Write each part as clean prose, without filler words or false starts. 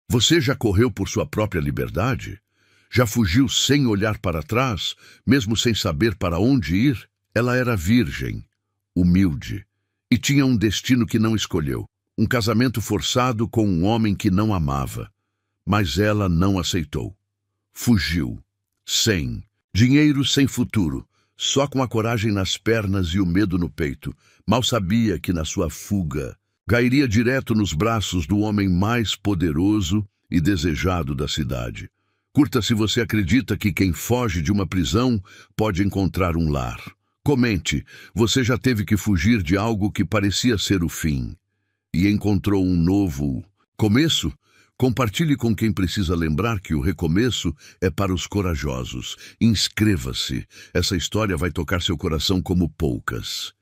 Você já correu por sua própria liberdade? Já fugiu sem olhar para trás, mesmo sem saber para onde ir? Ela era virgem, humilde, e tinha um destino que não escolheu. Um casamento forçado com um homem que não amava. Mas ela não aceitou. Fugiu. Sem dinheiro, sem futuro. Só com a coragem nas pernas e o medo no peito. Mal sabia que na sua fuga cairia direto nos braços do homem mais poderoso e desejado da cidade. Curta se você acredita que quem foge de uma prisão pode encontrar um lar. Comente, você já teve que fugir de algo que parecia ser o fim e encontrou um novo começo? Compartilhe com quem precisa lembrar que o recomeço é para os corajosos. Inscreva-se. Essa história vai tocar seu coração como poucas.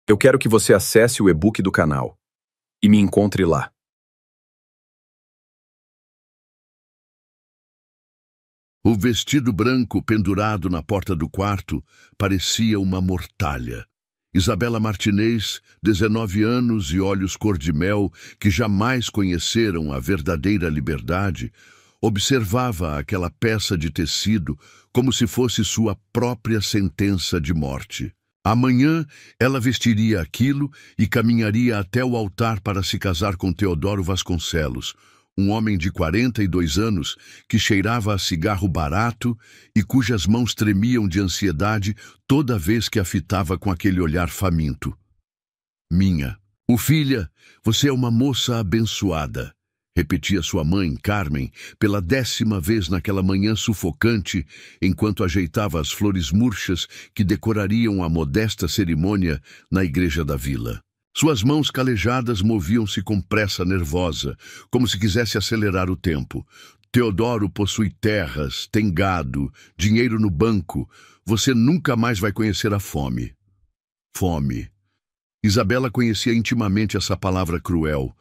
Eu quero que você acesse o e-book do canal e me encontre lá. O vestido branco pendurado na porta do quarto parecia uma mortalha. Isabela Martinez, 19 anos e olhos cor-de-mel, que jamais conheceram a verdadeira liberdade, observava aquela peça de tecido como se fosse sua própria sentença de morte. Amanhã ela vestiria aquilo e caminharia até o altar para se casar com Teodoro Vasconcelos, um homem de 42 anos que cheirava a cigarro barato e cujas mãos tremiam de ansiedade toda vez que a fitava com aquele olhar faminto. Minha, filha, você é uma moça abençoada, repetia sua mãe, Carmen, pela 10ª vez naquela manhã sufocante, enquanto ajeitava as flores murchas que decorariam a modesta cerimônia na igreja da vila. Suas mãos calejadas moviam-se com pressa nervosa, como se quisesse acelerar o tempo. Teodoro possui terras, tem gado, dinheiro no banco. Você nunca mais vai conhecer a fome. Fome. Isabela conhecia intimamente essa palavra cruel.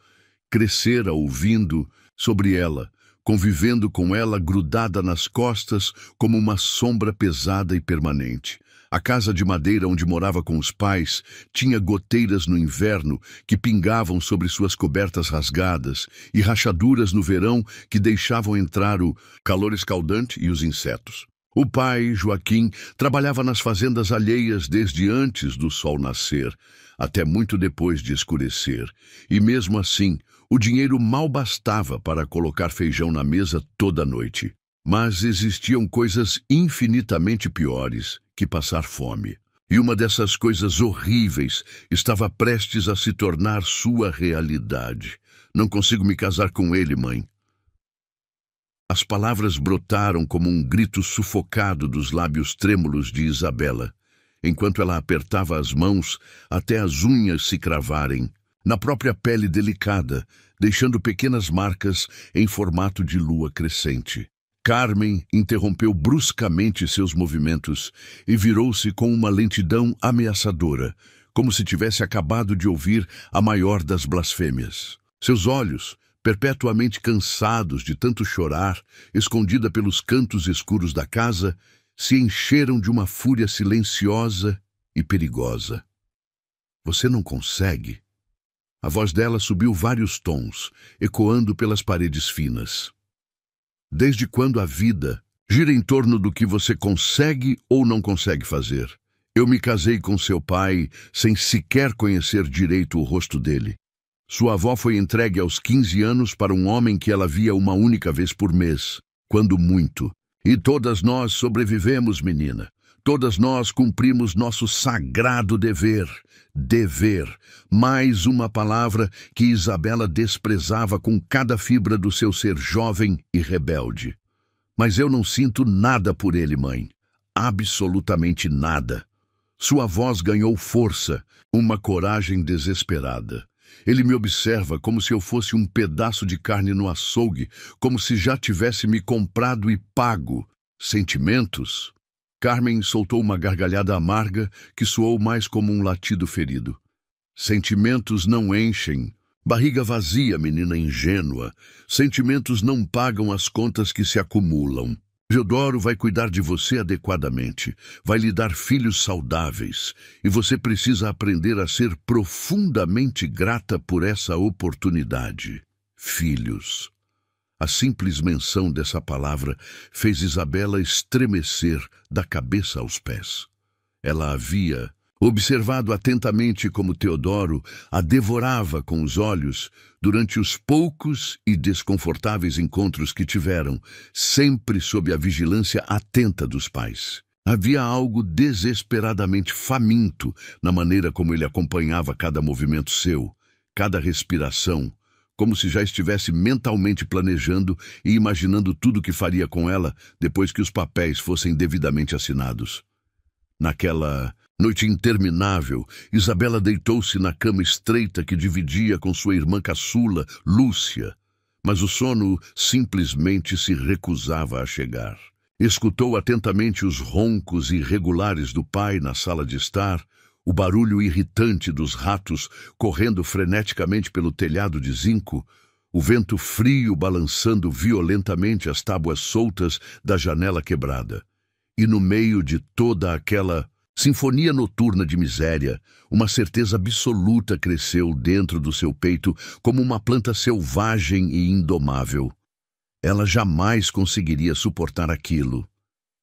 Crescera ouvindo sobre ela, convivendo com ela grudada nas costas como uma sombra pesada e permanente. A casa de madeira onde morava com os pais tinha goteiras no inverno que pingavam sobre suas cobertas rasgadas e rachaduras no verão que deixavam entrar o calor escaldante e os insetos. O pai, Joaquim, trabalhava nas fazendas alheias desde antes do sol nascer, até muito depois de escurecer, e mesmo assim, o dinheiro mal bastava para colocar feijão na mesa toda noite. Mas existiam coisas infinitamente piores que passar fome. E uma dessas coisas horríveis estava prestes a se tornar sua realidade. Não consigo me casar com ele, mãe. As palavras brotaram como um grito sufocado dos lábios trêmulos de Isabela, enquanto ela apertava as mãos até as unhas se cravarem na própria pele delicada, deixando pequenas marcas em formato de lua crescente. Carmen interrompeu bruscamente seus movimentos e virou-se com uma lentidão ameaçadora, como se tivesse acabado de ouvir a maior das blasfêmias. Seus olhos, perpetuamente cansados de tanto chorar, escondida pelos cantos escuros da casa, se encheram de uma fúria silenciosa e perigosa. Você não consegue? A voz dela subiu vários tons, ecoando pelas paredes finas. Desde quando a vida gira em torno do que você consegue ou não consegue fazer? Eu me casei com seu pai sem sequer conhecer direito o rosto dele. Sua avó foi entregue aos 15 anos para um homem que ela via uma única vez por mês, quando muito. E todas nós sobrevivemos, menina. Todas nós cumprimos nosso sagrado dever. Dever. Mais uma palavra que Isabela desprezava com cada fibra do seu ser jovem e rebelde. Mas eu não sinto nada por ele, mãe. Absolutamente nada. Sua voz ganhou força, uma coragem desesperada. Ele me observa como se eu fosse um pedaço de carne no açougue, como se já tivesse me comprado e pago. Sentimentos? Carmen soltou uma gargalhada amarga que soou mais como um latido ferido. Sentimentos não enchem. Barriga vazia, menina ingênua. Sentimentos não pagam as contas que se acumulam. Teodoro vai cuidar de você adequadamente, vai lhe dar filhos saudáveis, e você precisa aprender a ser profundamente grata por essa oportunidade. filhos. A simples menção dessa palavra fez Isabela estremecer da cabeça aos pés. Ela havia observado atentamente como Teodoro a devorava com os olhos durante os poucos e desconfortáveis encontros que tiveram, sempre sob a vigilância atenta dos pais. Havia algo desesperadamente faminto na maneira como ele acompanhava cada movimento seu, cada respiração, como se já estivesse mentalmente planejando e imaginando tudo o que faria com ela depois que os papéis fossem devidamente assinados. Naquela noite interminável, Isabela deitou-se na cama estreita que dividia com sua irmã caçula, Lúcia, mas o sono simplesmente se recusava a chegar. Escutou atentamente os roncos irregulares do pai na sala de estar, o barulho irritante dos ratos correndo freneticamente pelo telhado de zinco, o vento frio balançando violentamente as tábuas soltas da janela quebrada. E no meio de toda aquela sinfonia noturna de miséria, uma certeza absoluta cresceu dentro do seu peito como uma planta selvagem e indomável. Ela jamais conseguiria suportar aquilo.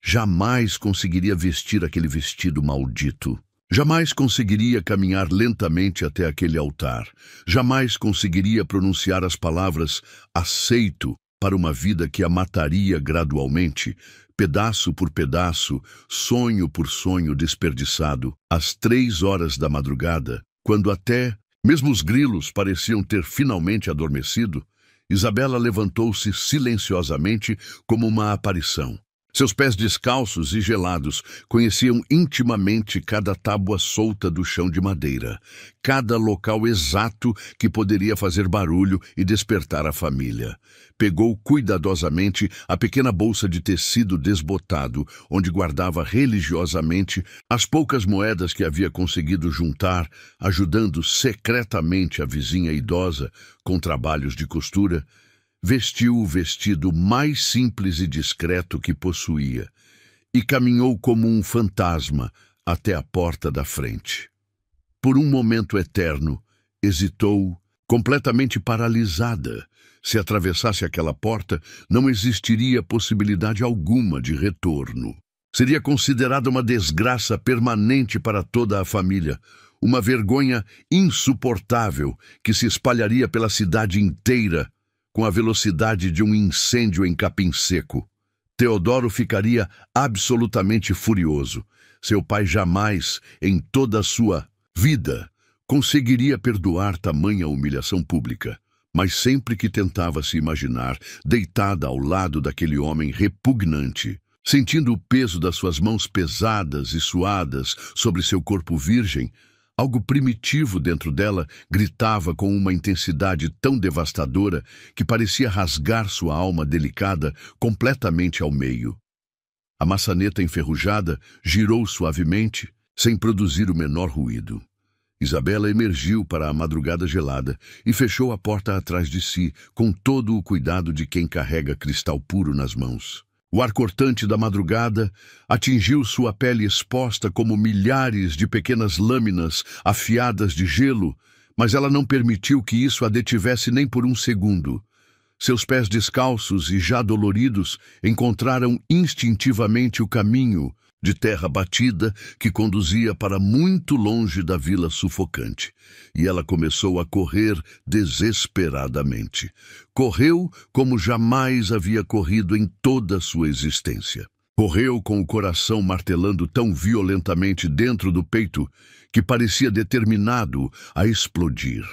Jamais conseguiria vestir aquele vestido maldito. Jamais conseguiria caminhar lentamente até aquele altar. Jamais conseguiria pronunciar as palavras aceito para uma vida que a mataria gradualmente, pedaço por pedaço, sonho por sonho desperdiçado. Às 3 horas da madrugada, quando até mesmo os grilos pareciam ter finalmente adormecido, Isabela levantou-se silenciosamente como uma aparição. Seus pés descalços e gelados conheciam intimamente cada tábua solta do chão de madeira, cada local exato que poderia fazer barulho e despertar a família. Pegou cuidadosamente a pequena bolsa de tecido desbotado, onde guardava religiosamente as poucas moedas que havia conseguido juntar, ajudando secretamente a vizinha idosa com trabalhos de costura. Vestiu o vestido mais simples e discreto que possuía e caminhou como um fantasma até a porta da frente. Por um momento eterno, hesitou, completamente paralisada. Se atravessasse aquela porta, não existiria possibilidade alguma de retorno. Seria considerada uma desgraça permanente para toda a família, uma vergonha insuportável que se espalharia pela cidade inteira, com a velocidade de um incêndio em capim seco. Teodoro ficaria absolutamente furioso. Seu pai jamais, em toda a sua vida, conseguiria perdoar tamanha humilhação pública. Mas sempre que tentava se imaginar deitada ao lado daquele homem repugnante, sentindo o peso das suas mãos pesadas e suadas sobre seu corpo virgem, algo primitivo dentro dela gritava com uma intensidade tão devastadora que parecia rasgar sua alma delicada completamente ao meio. A maçaneta enferrujada girou suavemente, sem produzir o menor ruído. Isabela emergiu para a madrugada gelada e fechou a porta atrás de si, com todo o cuidado de quem carrega cristal puro nas mãos. O ar cortante da madrugada atingiu sua pele exposta como milhares de pequenas lâminas afiadas de gelo, mas ela não permitiu que isso a detivesse nem por um segundo. Seus pés descalços e já doloridos encontraram instintivamente o caminho de terra batida que conduzia para muito longe da vila sufocante. E ela começou a correr desesperadamente. Correu como jamais havia corrido em toda a sua existência. Correu com o coração martelando tão violentamente dentro do peito que parecia determinado a explodir.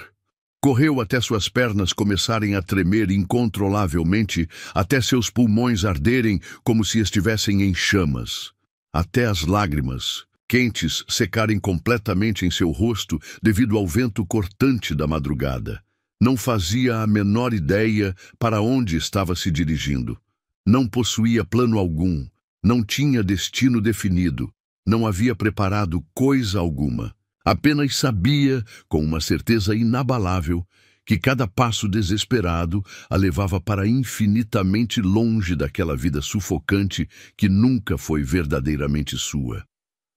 Correu até suas pernas começarem a tremer incontrolavelmente, até seus pulmões arderem como se estivessem em chamas. Até as lágrimas, quentes, secarem completamente em seu rosto devido ao vento cortante da madrugada. Não fazia a menor ideia para onde estava se dirigindo. Não possuía plano algum, não tinha destino definido, não havia preparado coisa alguma. Apenas sabia, com uma certeza inabalável, que cada passo desesperado a levava para infinitamente longe daquela vida sufocante que nunca foi verdadeiramente sua,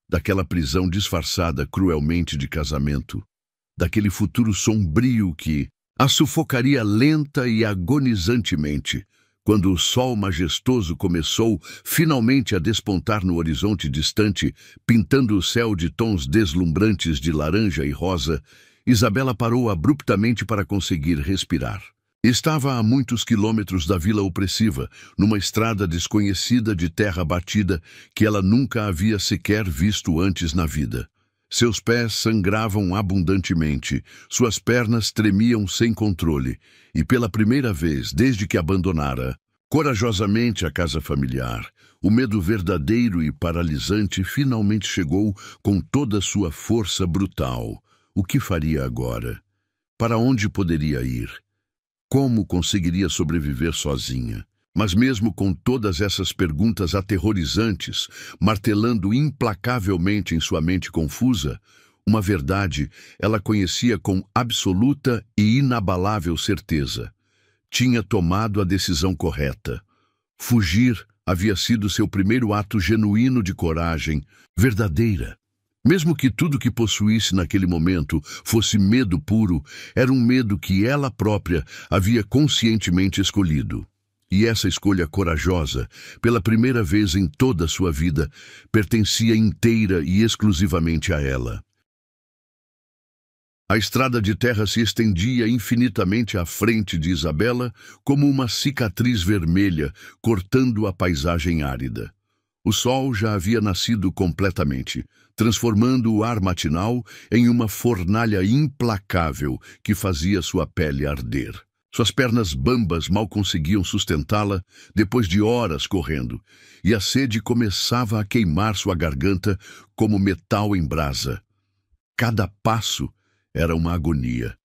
daquela prisão disfarçada cruelmente de casamento, daquele futuro sombrio que, A sufocaria lenta e agonizantemente, quando o sol majestoso começou finalmente a despontar no horizonte distante, pintando o céu de tons deslumbrantes de laranja e rosa. Isabela parou abruptamente para conseguir respirar. Estava a muitos quilômetros da vila opressiva, numa estrada desconhecida de terra batida que ela nunca havia sequer visto antes na vida. Seus pés sangravam abundantemente, suas pernas tremiam sem controle, e pela primeira vez desde que abandonara corajosamente a casa familiar, o medo verdadeiro e paralisante finalmente chegou com toda sua força brutal. O que faria agora? Para onde poderia ir? Como conseguiria sobreviver sozinha? Mas mesmo com todas essas perguntas aterrorizantes, martelando implacavelmente em sua mente confusa, uma verdade ela conhecia com absoluta e inabalável certeza. Tinha tomado a decisão correta. Fugir havia sido seu primeiro ato genuíno de coragem, verdadeira. Mesmo que tudo que possuísse naquele momento fosse medo puro, era um medo que ela própria havia conscientemente escolhido. E essa escolha corajosa, pela primeira vez em toda a sua vida, pertencia inteira e exclusivamente a ela. A estrada de terra se estendia infinitamente à frente de Isabela, como uma cicatriz vermelha, cortando a paisagem árida. O sol já havia nascido completamente, transformando o ar matinal em uma fornalha implacável que fazia sua pele arder. Suas pernas bambas mal conseguiam sustentá-la depois de horas correndo, e a sede começava a queimar sua garganta como metal em brasa. Cada passo era uma agonia.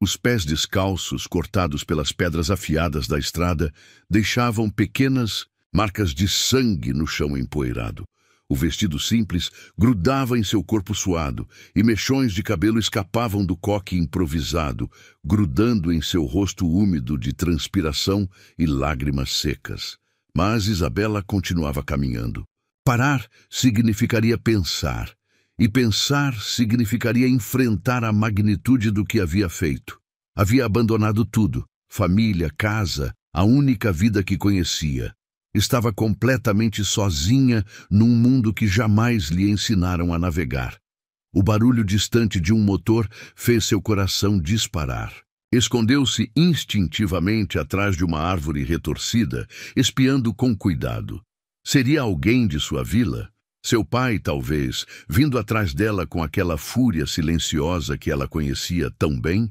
Os pés descalços, cortados pelas pedras afiadas da estrada, deixavam pequenas marcas de sangue no chão empoeirado. O vestido simples grudava em seu corpo suado, e mechões de cabelo escapavam do coque improvisado, grudando em seu rosto úmido de transpiração e lágrimas secas. Mas Isabela continuava caminhando. Parar significaria pensar, e pensar significaria enfrentar a magnitude do que havia feito. Havia abandonado tudo, família, casa, a única vida que conhecia. Estava completamente sozinha num mundo que jamais lhe ensinaram a navegar. O barulho distante de um motor fez seu coração disparar. Escondeu-se instintivamente atrás de uma árvore retorcida, espiando com cuidado. Seria alguém de sua vila? Seu pai, talvez, vindo atrás dela com aquela fúria silenciosa que ela conhecia tão bem?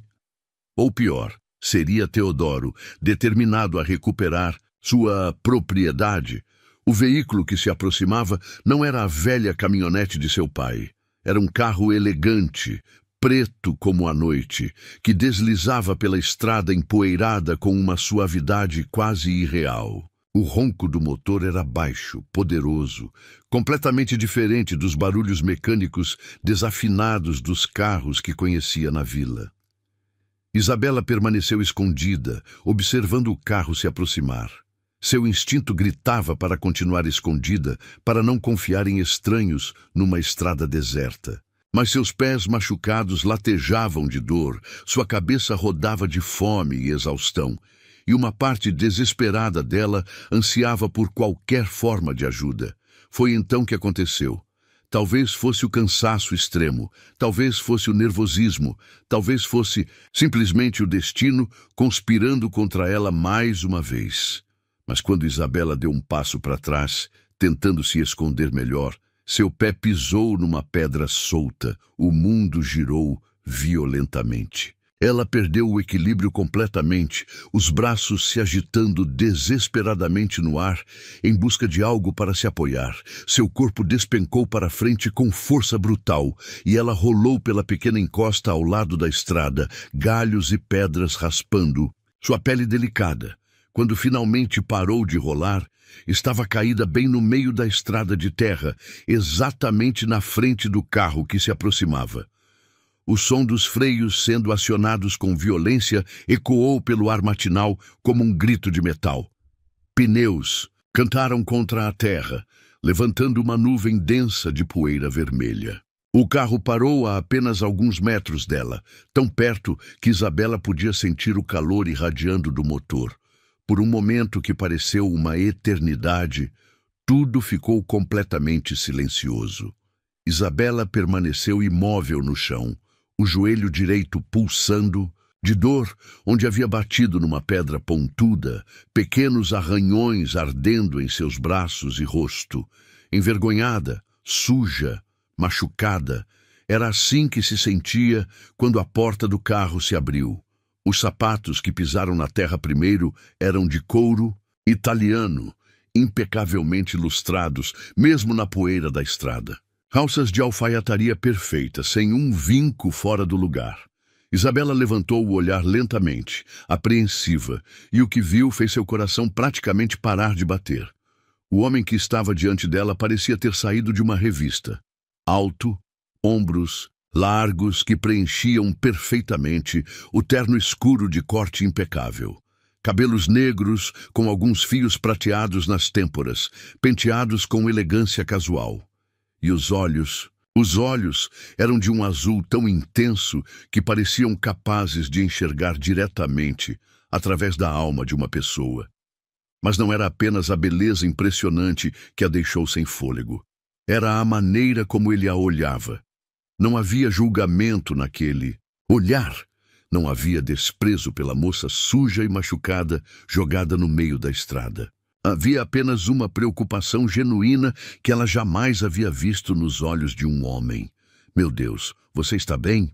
Ou pior, seria Teodoro, determinado a recuperar sua propriedade. O veículo que se aproximava não era a velha caminhonete de seu pai. Era um carro elegante, preto como a noite, que deslizava pela estrada empoeirada com uma suavidade quase irreal. O ronco do motor era baixo, poderoso, completamente diferente dos barulhos mecânicos desafinados dos carros que conhecia na vila. Isabela permaneceu escondida, observando o carro se aproximar. Seu instinto gritava para continuar escondida, para não confiar em estranhos numa estrada deserta. Mas seus pés machucados latejavam de dor, sua cabeça rodava de fome e exaustão, e uma parte desesperada dela ansiava por qualquer forma de ajuda. Foi então que aconteceu. Talvez fosse o cansaço extremo, talvez fosse o nervosismo, talvez fosse simplesmente o destino conspirando contra ela mais uma vez. Mas quando Isabela deu um passo para trás, tentando se esconder melhor, seu pé pisou numa pedra solta, o mundo girou violentamente. Ela perdeu o equilíbrio completamente, os braços se agitando desesperadamente no ar, em busca de algo para se apoiar. Seu corpo despencou para frente com força brutal, e ela rolou pela pequena encosta ao lado da estrada, galhos e pedras raspando. Sua pele delicada, quando finalmente parou de rolar, estava caída bem no meio da estrada de terra, exatamente na frente do carro que se aproximava. O som dos freios sendo acionados com violência ecoou pelo ar matinal como um grito de metal. Pneus cantaram contra a terra, levantando uma nuvem densa de poeira vermelha. O carro parou a apenas alguns metros dela, tão perto que Isabela podia sentir o calor irradiando do motor. Por um momento que pareceu uma eternidade, tudo ficou completamente silencioso. Isabela permaneceu imóvel no chão, o joelho direito pulsando, de dor onde havia batido numa pedra pontuda, pequenos arranhões ardendo em seus braços e rosto. Envergonhada, suja, machucada, era assim que se sentia quando a porta do carro se abriu. Os sapatos que pisaram na terra primeiro eram de couro italiano, impecavelmente lustrados, mesmo na poeira da estrada. Calças de alfaiataria perfeita, sem um vinco fora do lugar. Isabela levantou o olhar lentamente, apreensiva, e o que viu fez seu coração praticamente parar de bater. O homem que estava diante dela parecia ter saído de uma revista. Alto, ombros largos que preenchiam perfeitamente o terno escuro de corte impecável. Cabelos negros com alguns fios prateados nas têmporas, penteados com elegância casual. E os olhos eram de um azul tão intenso que pareciam capazes de enxergar diretamente através da alma de uma pessoa. Mas não era apenas a beleza impressionante que a deixou sem fôlego. Era a maneira como ele a olhava. Não havia julgamento naquele olhar. Não havia desprezo pela moça suja e machucada jogada no meio da estrada. Havia apenas uma preocupação genuína que ela jamais havia visto nos olhos de um homem. Meu Deus, você está bem?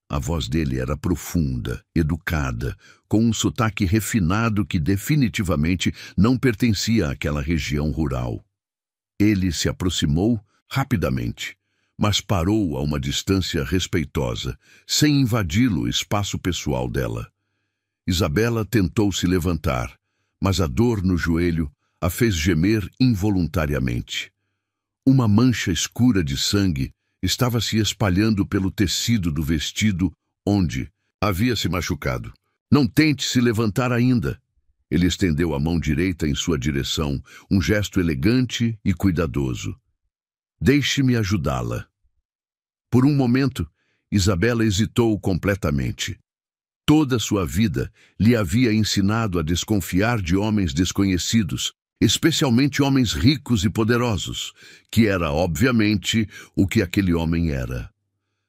A voz dele era profunda, educada, com um sotaque refinado que definitivamente não pertencia àquela região rural. Ele se aproximou rapidamente, mas parou a uma distância respeitosa, sem invadi-lo o espaço pessoal dela. Isabela tentou se levantar, mas a dor no joelho a fez gemer involuntariamente. Uma mancha escura de sangue estava se espalhando pelo tecido do vestido onde havia se machucado. Não tente se levantar ainda. Ele estendeu a mão direita em sua direção, um gesto elegante e cuidadoso. Deixe-me ajudá-la. Por um momento, Isabela hesitou completamente. Toda sua vida lhe havia ensinado a desconfiar de homens desconhecidos, especialmente homens ricos e poderosos, que era, obviamente, o que aquele homem era.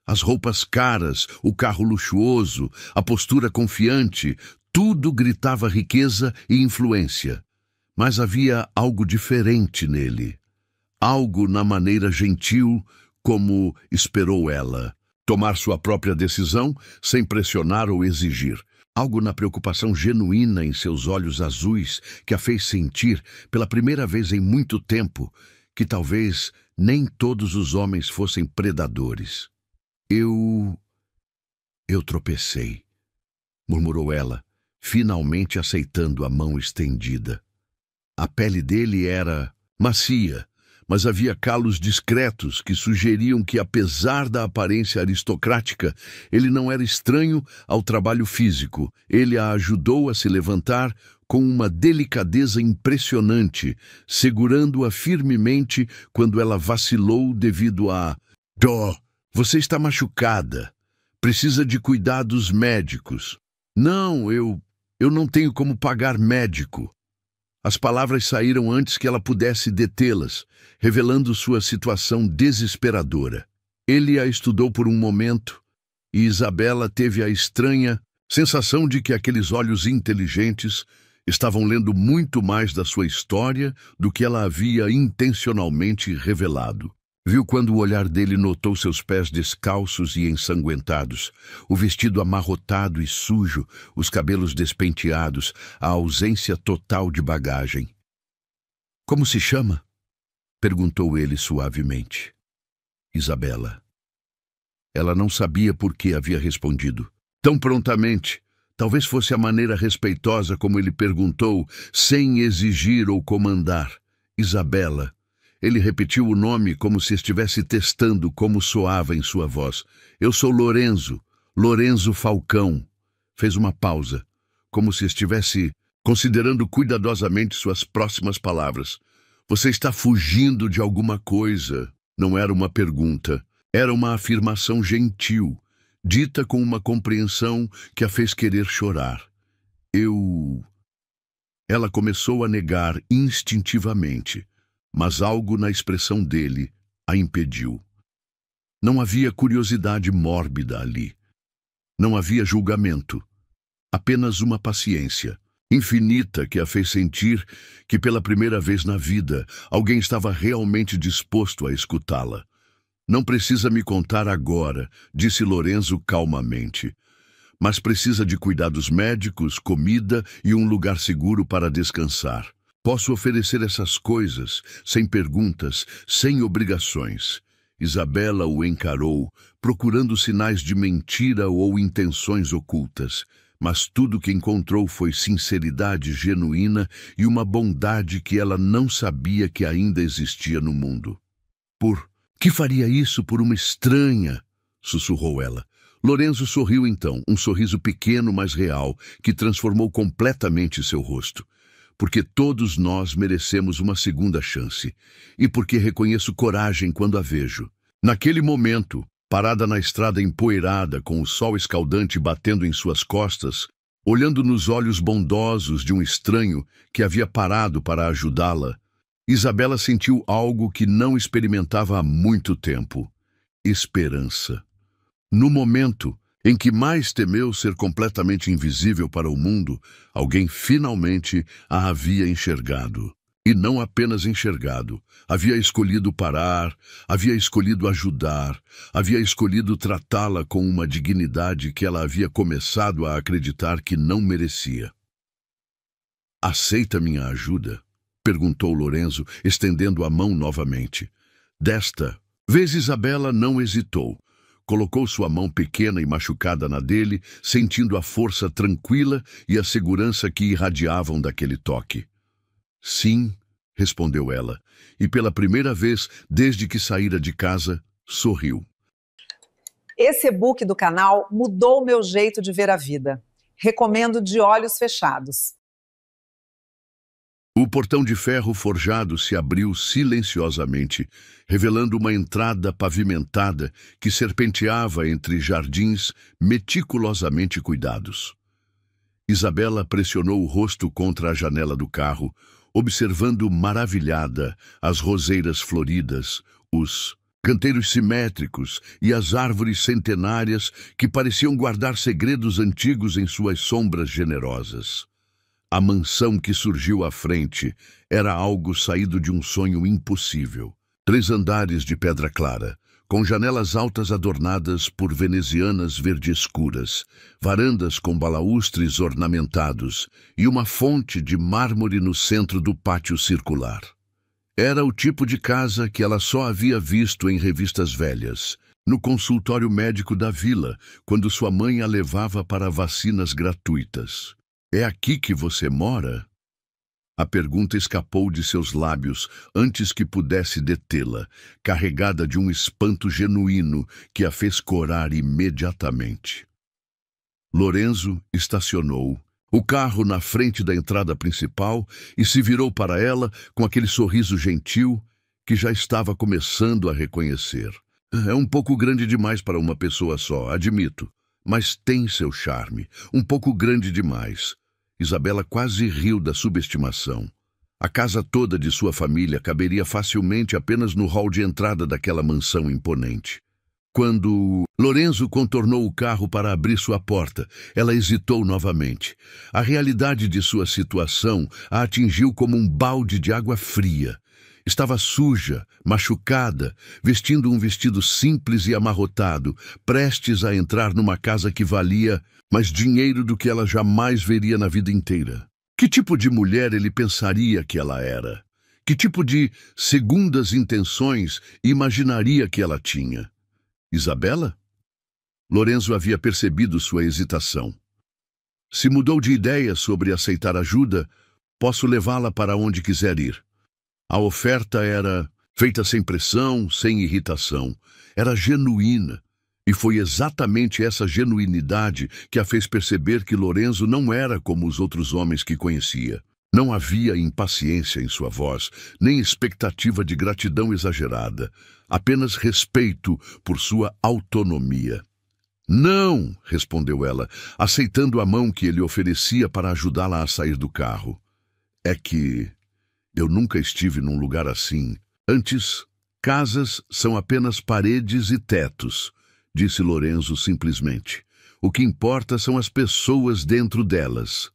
As roupas caras, o carro luxuoso, a postura confiante, tudo gritava riqueza e influência. Mas havia algo diferente nele. Algo na maneira gentil como esperou ela. Tomar sua própria decisão sem pressionar ou exigir. Algo na preocupação genuína em seus olhos azuis que a fez sentir, pela primeira vez em muito tempo, que talvez nem todos os homens fossem predadores. Eu tropecei, murmurou ela, finalmente aceitando a mão estendida. A pele dele era macia, mas havia calos discretos que sugeriam que, apesar da aparência aristocrática, ele não era estranho ao trabalho físico. Ele a ajudou a se levantar com uma delicadeza impressionante, segurando-a firmemente quando ela vacilou devido a... Você está machucada. Precisa de cuidados médicos. Não, eu não tenho como pagar médico. As palavras saíram antes que ela pudesse detê-las, revelando sua situação desesperadora. Ele a estudou por um momento, e Isabela teve a estranha sensação de que aqueles olhos inteligentes estavam lendo muito mais da sua história do que ela havia intencionalmente revelado. Viu quando o olhar dele notou seus pés descalços e ensanguentados, o vestido amarrotado e sujo, os cabelos despenteados, a ausência total de bagagem. Como se chama? Perguntou ele suavemente. Isabela. Ela não sabia por que havia respondido. Tão prontamente, talvez fosse a maneira respeitosa como ele perguntou, sem exigir ou comandar. Isabela. Ele repetiu o nome como se estivesse testando como soava em sua voz. Eu sou Lorenzo, Lorenzo Falcão. Fez uma pausa, como se estivesse considerando cuidadosamente suas próximas palavras. Você está fugindo de alguma coisa. Não era uma pergunta, Era uma afirmação gentil, dita com uma compreensão que a fez querer chorar. Ela começou a negar instintivamente, mas algo na expressão dele a impediu. Não havia curiosidade mórbida ali. Não havia julgamento. Apenas uma paciência infinita que a fez sentir que, pela primeira vez na vida, alguém estava realmente disposto a escutá-la. Não precisa me contar agora, disse Lorenzo calmamente. Mas precisa de cuidados médicos, comida e um lugar seguro para descansar. Posso oferecer essas coisas, sem perguntas, sem obrigações. Isabela o encarou, procurando sinais de mentira ou intenções ocultas. Mas tudo que encontrou foi sinceridade genuína e uma bondade que ela não sabia que ainda existia no mundo. Por que faria isso por uma estranha? Sussurrou ela. Lorenzo sorriu então, um sorriso pequeno, mas real, que transformou completamente seu rosto. Porque todos nós merecemos uma segunda chance, e porque reconheço coragem quando a vejo. Naquele momento, parada na estrada empoeirada, com o sol escaldante batendo em suas costas, olhando nos olhos bondosos de um estranho que havia parado para ajudá-la, Isabela sentiu algo que não experimentava há muito tempo: esperança. No momento em que mais temeu ser completamente invisível para o mundo, alguém finalmente a havia enxergado. E não apenas enxergado, havia escolhido parar, havia escolhido ajudar, havia escolhido tratá-la com uma dignidade que ela havia começado a acreditar que não merecia. "Aceita minha ajuda?" perguntou Lorenzo, estendendo a mão novamente. Desta vez Isabela não hesitou. Colocou sua mão pequena e machucada na dele, sentindo a força tranquila e a segurança que irradiavam daquele toque. "Sim", respondeu ela, e pela primeira vez desde que saíra de casa, sorriu. Esse e-book do canal mudou o meu jeito de ver a vida. Recomendo de olhos fechados. O portão de ferro forjado se abriu silenciosamente, revelando uma entrada pavimentada que serpenteava entre jardins meticulosamente cuidados. Isabela pressionou o rosto contra a janela do carro, observando maravilhada as roseiras floridas, os canteiros simétricos e as árvores centenárias que pareciam guardar segredos antigos em suas sombras generosas. A mansão que surgiu à frente era algo saído de um sonho impossível. 3 andares de pedra clara, com janelas altas adornadas por venezianas verde escuras, varandas com balaústres ornamentados e uma fonte de mármore no centro do pátio circular. Era o tipo de casa que ela só havia visto em revistas velhas, no consultório médico da vila, quando sua mãe a levava para vacinas gratuitas. "É aqui que você mora?" A pergunta escapou de seus lábios antes que pudesse detê-la, carregada de um espanto genuíno que a fez corar imediatamente. Lorenzo estacionou o carro na frente da entrada principal e se virou para ela com aquele sorriso gentil que já estava começando a reconhecer. "É um pouco grande demais para uma pessoa só, admito, mas tem seu charme, um pouco grande demais." Isabela quase riu da subestimação. A casa toda de sua família caberia facilmente apenas no hall de entrada daquela mansão imponente. Quando Lorenzo contornou o carro para abrir sua porta, ela hesitou novamente. A realidade de sua situação a atingiu como um balde de água fria. Estava suja, machucada, vestindo um vestido simples e amarrotado, prestes a entrar numa casa que valia mais dinheiro do que ela jamais veria na vida inteira. Que tipo de mulher ele pensaria que ela era? Que tipo de segundas intenções imaginaria que ela tinha? Isabela? Lorenzo havia percebido sua hesitação. "Se mudou de ideia sobre aceitar ajuda, posso levá-la para onde quiser ir." A oferta era feita sem pressão, sem irritação. Era genuína. E foi exatamente essa genuinidade que a fez perceber que Lorenzo não era como os outros homens que conhecia. Não havia impaciência em sua voz, nem expectativa de gratidão exagerada, apenas respeito por sua autonomia. "Não", respondeu ela, aceitando a mão que ele oferecia para ajudá-la a sair do carro. "É que eu nunca estive num lugar assim. Antes, casas são apenas paredes e tetos", disse Lorenzo simplesmente. "O que importa são as pessoas dentro delas."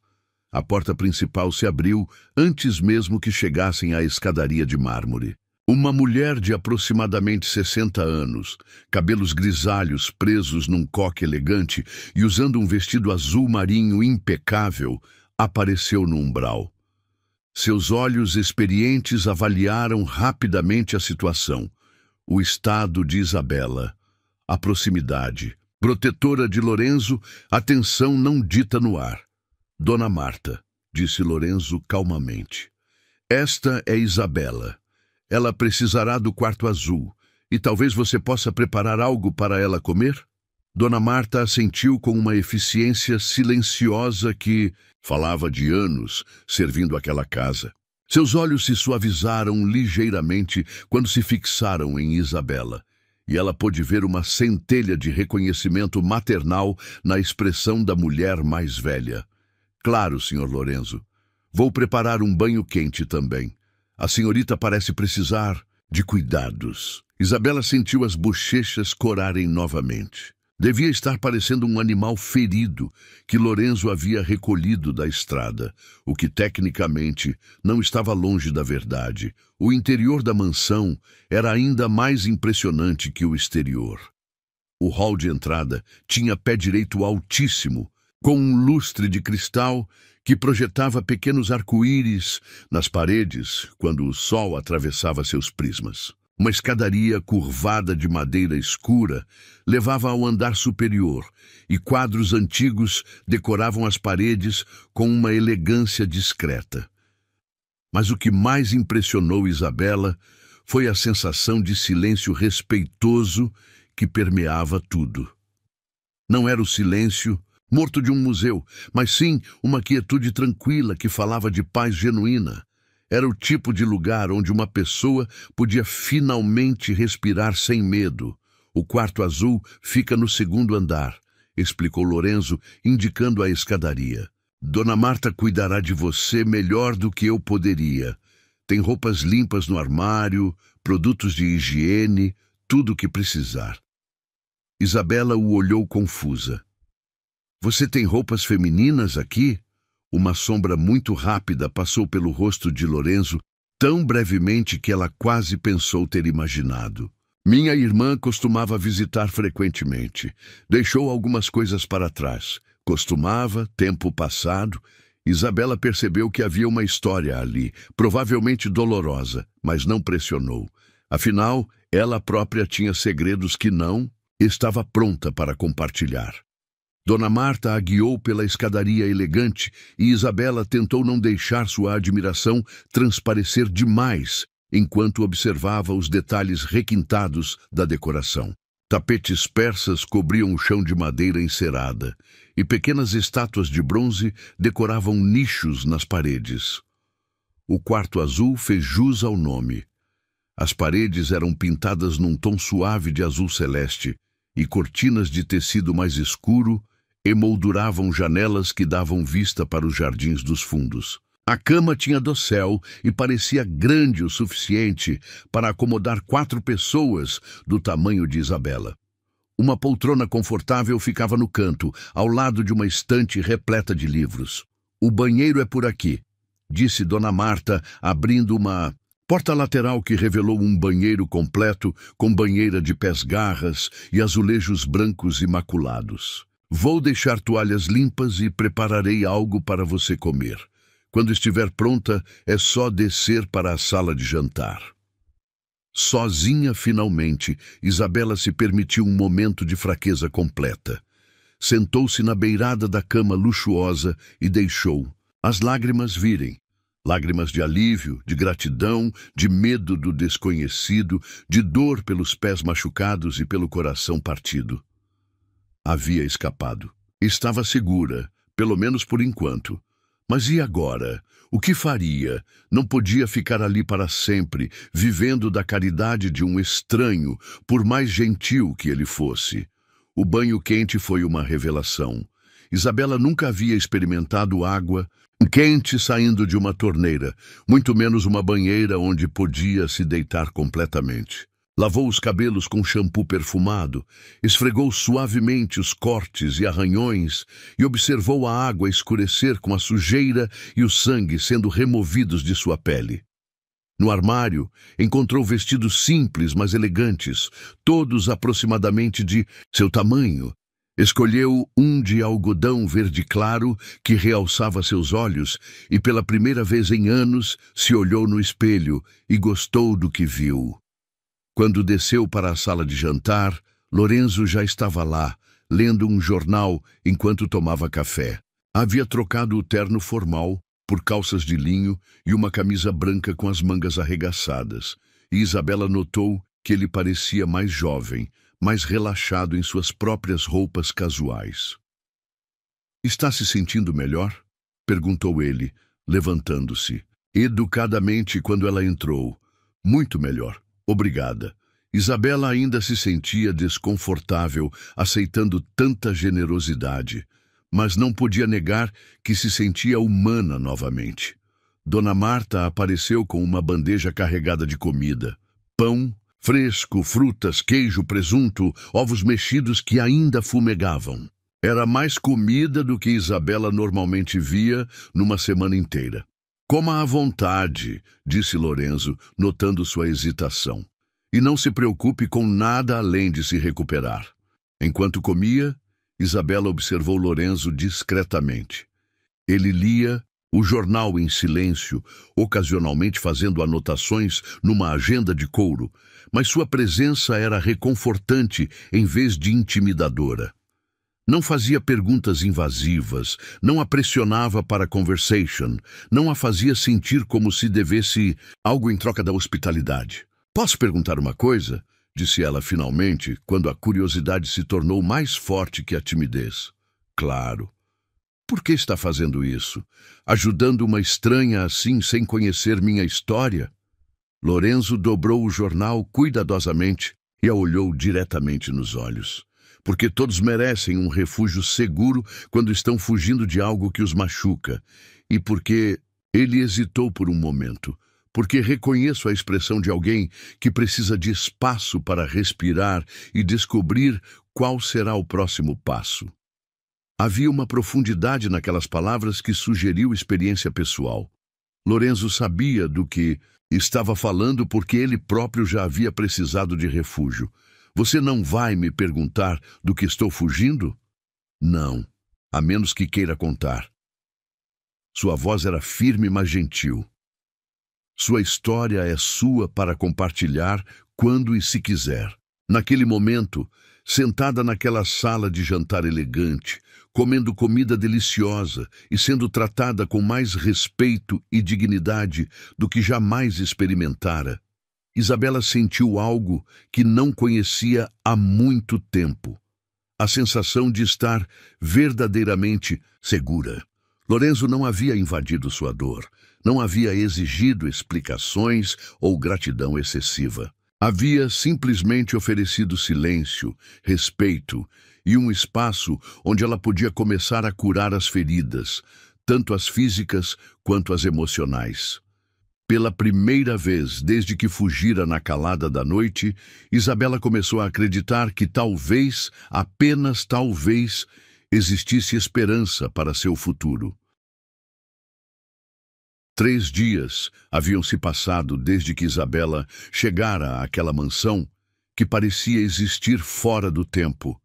A porta principal se abriu antes mesmo que chegassem à escadaria de mármore. Uma mulher de aproximadamente 60 anos, cabelos grisalhos presos num coque elegante e usando um vestido azul marinho impecável, apareceu no umbral. Seus olhos experientes avaliaram rapidamente a situação, o estado de Isabela, a proximidade, protetora de Lorenzo, a tensão não dita no ar. "Dona Marta", disse Lorenzo calmamente. "Esta é Isabela. Ela precisará do quarto azul, e talvez você possa preparar algo para ela comer?" Dona Marta assentiu com uma eficiência silenciosa que falava de anos servindo aquela casa. Seus olhos se suavizaram ligeiramente quando se fixaram em Isabela, e ela pôde ver uma centelha de reconhecimento maternal na expressão da mulher mais velha. "Claro, Sr. Lorenzo. Vou preparar um banho quente também. A senhorita parece precisar de cuidados." Isabela sentiu as bochechas corarem novamente. Devia estar parecendo um animal ferido que Lorenzo havia recolhido da estrada, o que tecnicamente não estava longe da verdade. O interior da mansão era ainda mais impressionante que o exterior. O hall de entrada tinha pé direito altíssimo, com um lustre de cristal que projetava pequenos arco-íris nas paredes quando o sol atravessava seus prismas. Uma escadaria curvada de madeira escura levava ao andar superior, e quadros antigos decoravam as paredes com uma elegância discreta. Mas o que mais impressionou Isabela foi a sensação de silêncio respeitoso que permeava tudo. Não era o silêncio morto de um museu, mas sim uma quietude tranquila que falava de paz genuína. Era o tipo de lugar onde uma pessoa podia finalmente respirar sem medo. "O quarto azul fica no segundo andar", explicou Lorenzo, indicando a escadaria. "Dona Marta cuidará de você melhor do que eu poderia. Tem roupas limpas no armário, produtos de higiene, tudo o que precisar." Isabela o olhou confusa. "Você tem roupas femininas aqui?" Uma sombra muito rápida passou pelo rosto de Lorenzo, tão brevemente que ela quase pensou ter imaginado. "Minha irmã costumava visitar frequentemente. Deixou algumas coisas para trás. Costumava, tempo passado." Isabela percebeu que havia uma história ali, provavelmente dolorosa, mas não pressionou. Afinal, ela própria tinha segredos que não estava pronta para compartilhar. Dona Marta a guiou pela escadaria elegante e Isabela tentou não deixar sua admiração transparecer demais enquanto observava os detalhes requintados da decoração. Tapetes persas cobriam o chão de madeira encerada e pequenas estátuas de bronze decoravam nichos nas paredes. O quarto azul fez jus ao nome. As paredes eram pintadas num tom suave de azul celeste e cortinas de tecido mais escuro emolduravam janelas que davam vista para os jardins dos fundos. A cama tinha dossel e parecia grande o suficiente para acomodar 4 pessoas do tamanho de Isabela. Uma poltrona confortável ficava no canto, ao lado de uma estante repleta de livros. "O banheiro é por aqui", disse Dona Marta, abrindo uma porta lateral que revelou um banheiro completo com banheira de pés-garras e azulejos brancos imaculados. "Vou deixar toalhas limpas e prepararei algo para você comer. Quando estiver pronta, é só descer para a sala de jantar." Sozinha, finalmente, Isabela se permitiu um momento de fraqueza completa. Sentou-se na beirada da cama luxuosa e deixou as lágrimas virem. Lágrimas de alívio, de gratidão, de medo do desconhecido, de dor pelos pés machucados e pelo coração partido. Havia escapado. Estava segura, pelo menos por enquanto. Mas e agora? O que faria? Não podia ficar ali para sempre, vivendo da caridade de um estranho, por mais gentil que ele fosse. O banho quente foi uma revelação. Isabela nunca havia experimentado água quente saindo de uma torneira, muito menos uma banheira onde podia se deitar completamente. Lavou os cabelos com shampoo perfumado, esfregou suavemente os cortes e arranhões e observou a água escurecer com a sujeira e o sangue sendo removidos de sua pele. No armário, encontrou vestidos simples, mas elegantes, todos aproximadamente de seu tamanho. Escolheu um de algodão verde claro que realçava seus olhos e, pela primeira vez em anos, se olhou no espelho e gostou do que viu. Quando desceu para a sala de jantar, Lorenzo já estava lá, lendo um jornal enquanto tomava café. Havia trocado o terno formal por calças de linho e uma camisa branca com as mangas arregaçadas, e Isabela notou que ele parecia mais jovem, mais relaxado em suas próprias roupas casuais. "Está se sentindo melhor?" perguntou ele, levantando-se. Educadamente quando ela entrou. "Muito melhor. Obrigada." Isabela ainda se sentia desconfortável, aceitando tanta generosidade, mas não podia negar que se sentia humana novamente. Dona Marta apareceu com uma bandeja carregada de comida. Pão fresco, frutas, queijo, presunto, ovos mexidos que ainda fumegavam. Era mais comida do que Isabela normalmente via numa semana inteira. "Coma à vontade", disse Lorenzo, notando sua hesitação. "E não se preocupe com nada além de se recuperar." Enquanto comia, Isabela observou Lorenzo discretamente. Ele lia o jornal em silêncio, ocasionalmente fazendo anotações numa agenda de couro, mas sua presença era reconfortante em vez de intimidadora. Não fazia perguntas invasivas, não a pressionava para conversation, não a fazia sentir como se devesse algo em troca da hospitalidade. "Posso perguntar uma coisa?" disse ela finalmente, quando a curiosidade se tornou mais forte que a timidez. "Claro." "Por que está fazendo isso? Ajudando uma estranha assim sem conhecer minha história?" Lorenzo dobrou o jornal cuidadosamente e a olhou diretamente nos olhos. "Porque todos merecem um refúgio seguro quando estão fugindo de algo que os machuca. E porque..." Ele hesitou por um momento. "Porque reconheço a expressão de alguém que precisa de espaço para respirar e descobrir qual será o próximo passo." Havia uma profundidade naquelas palavras que sugeriu experiência pessoal. Lorenzo sabia do que estava falando porque ele próprio já havia precisado de refúgio. "Você não vai me perguntar do que estou fugindo?" "Não, a menos que queira contar." Sua voz era firme, mas gentil. "Sua história é sua para compartilhar quando e se quiser." Naquele momento, sentada naquela sala de jantar elegante, comendo comida deliciosa e sendo tratada com mais respeito e dignidade do que jamais experimentara, Isabela sentiu algo que não conhecia há muito tempo. A sensação de estar verdadeiramente segura. Lorenzo não havia invadido sua dor, não havia exigido explicações ou gratidão excessiva. Havia simplesmente oferecido silêncio, respeito e um espaço onde ela podia começar a curar as feridas, tanto as físicas quanto as emocionais. Pela primeira vez desde que fugira na calada da noite, Isabela começou a acreditar que talvez, apenas talvez, existisse esperança para seu futuro. 3 dias haviam se passado desde que Isabela chegara àquela mansão que parecia existir fora do tempo.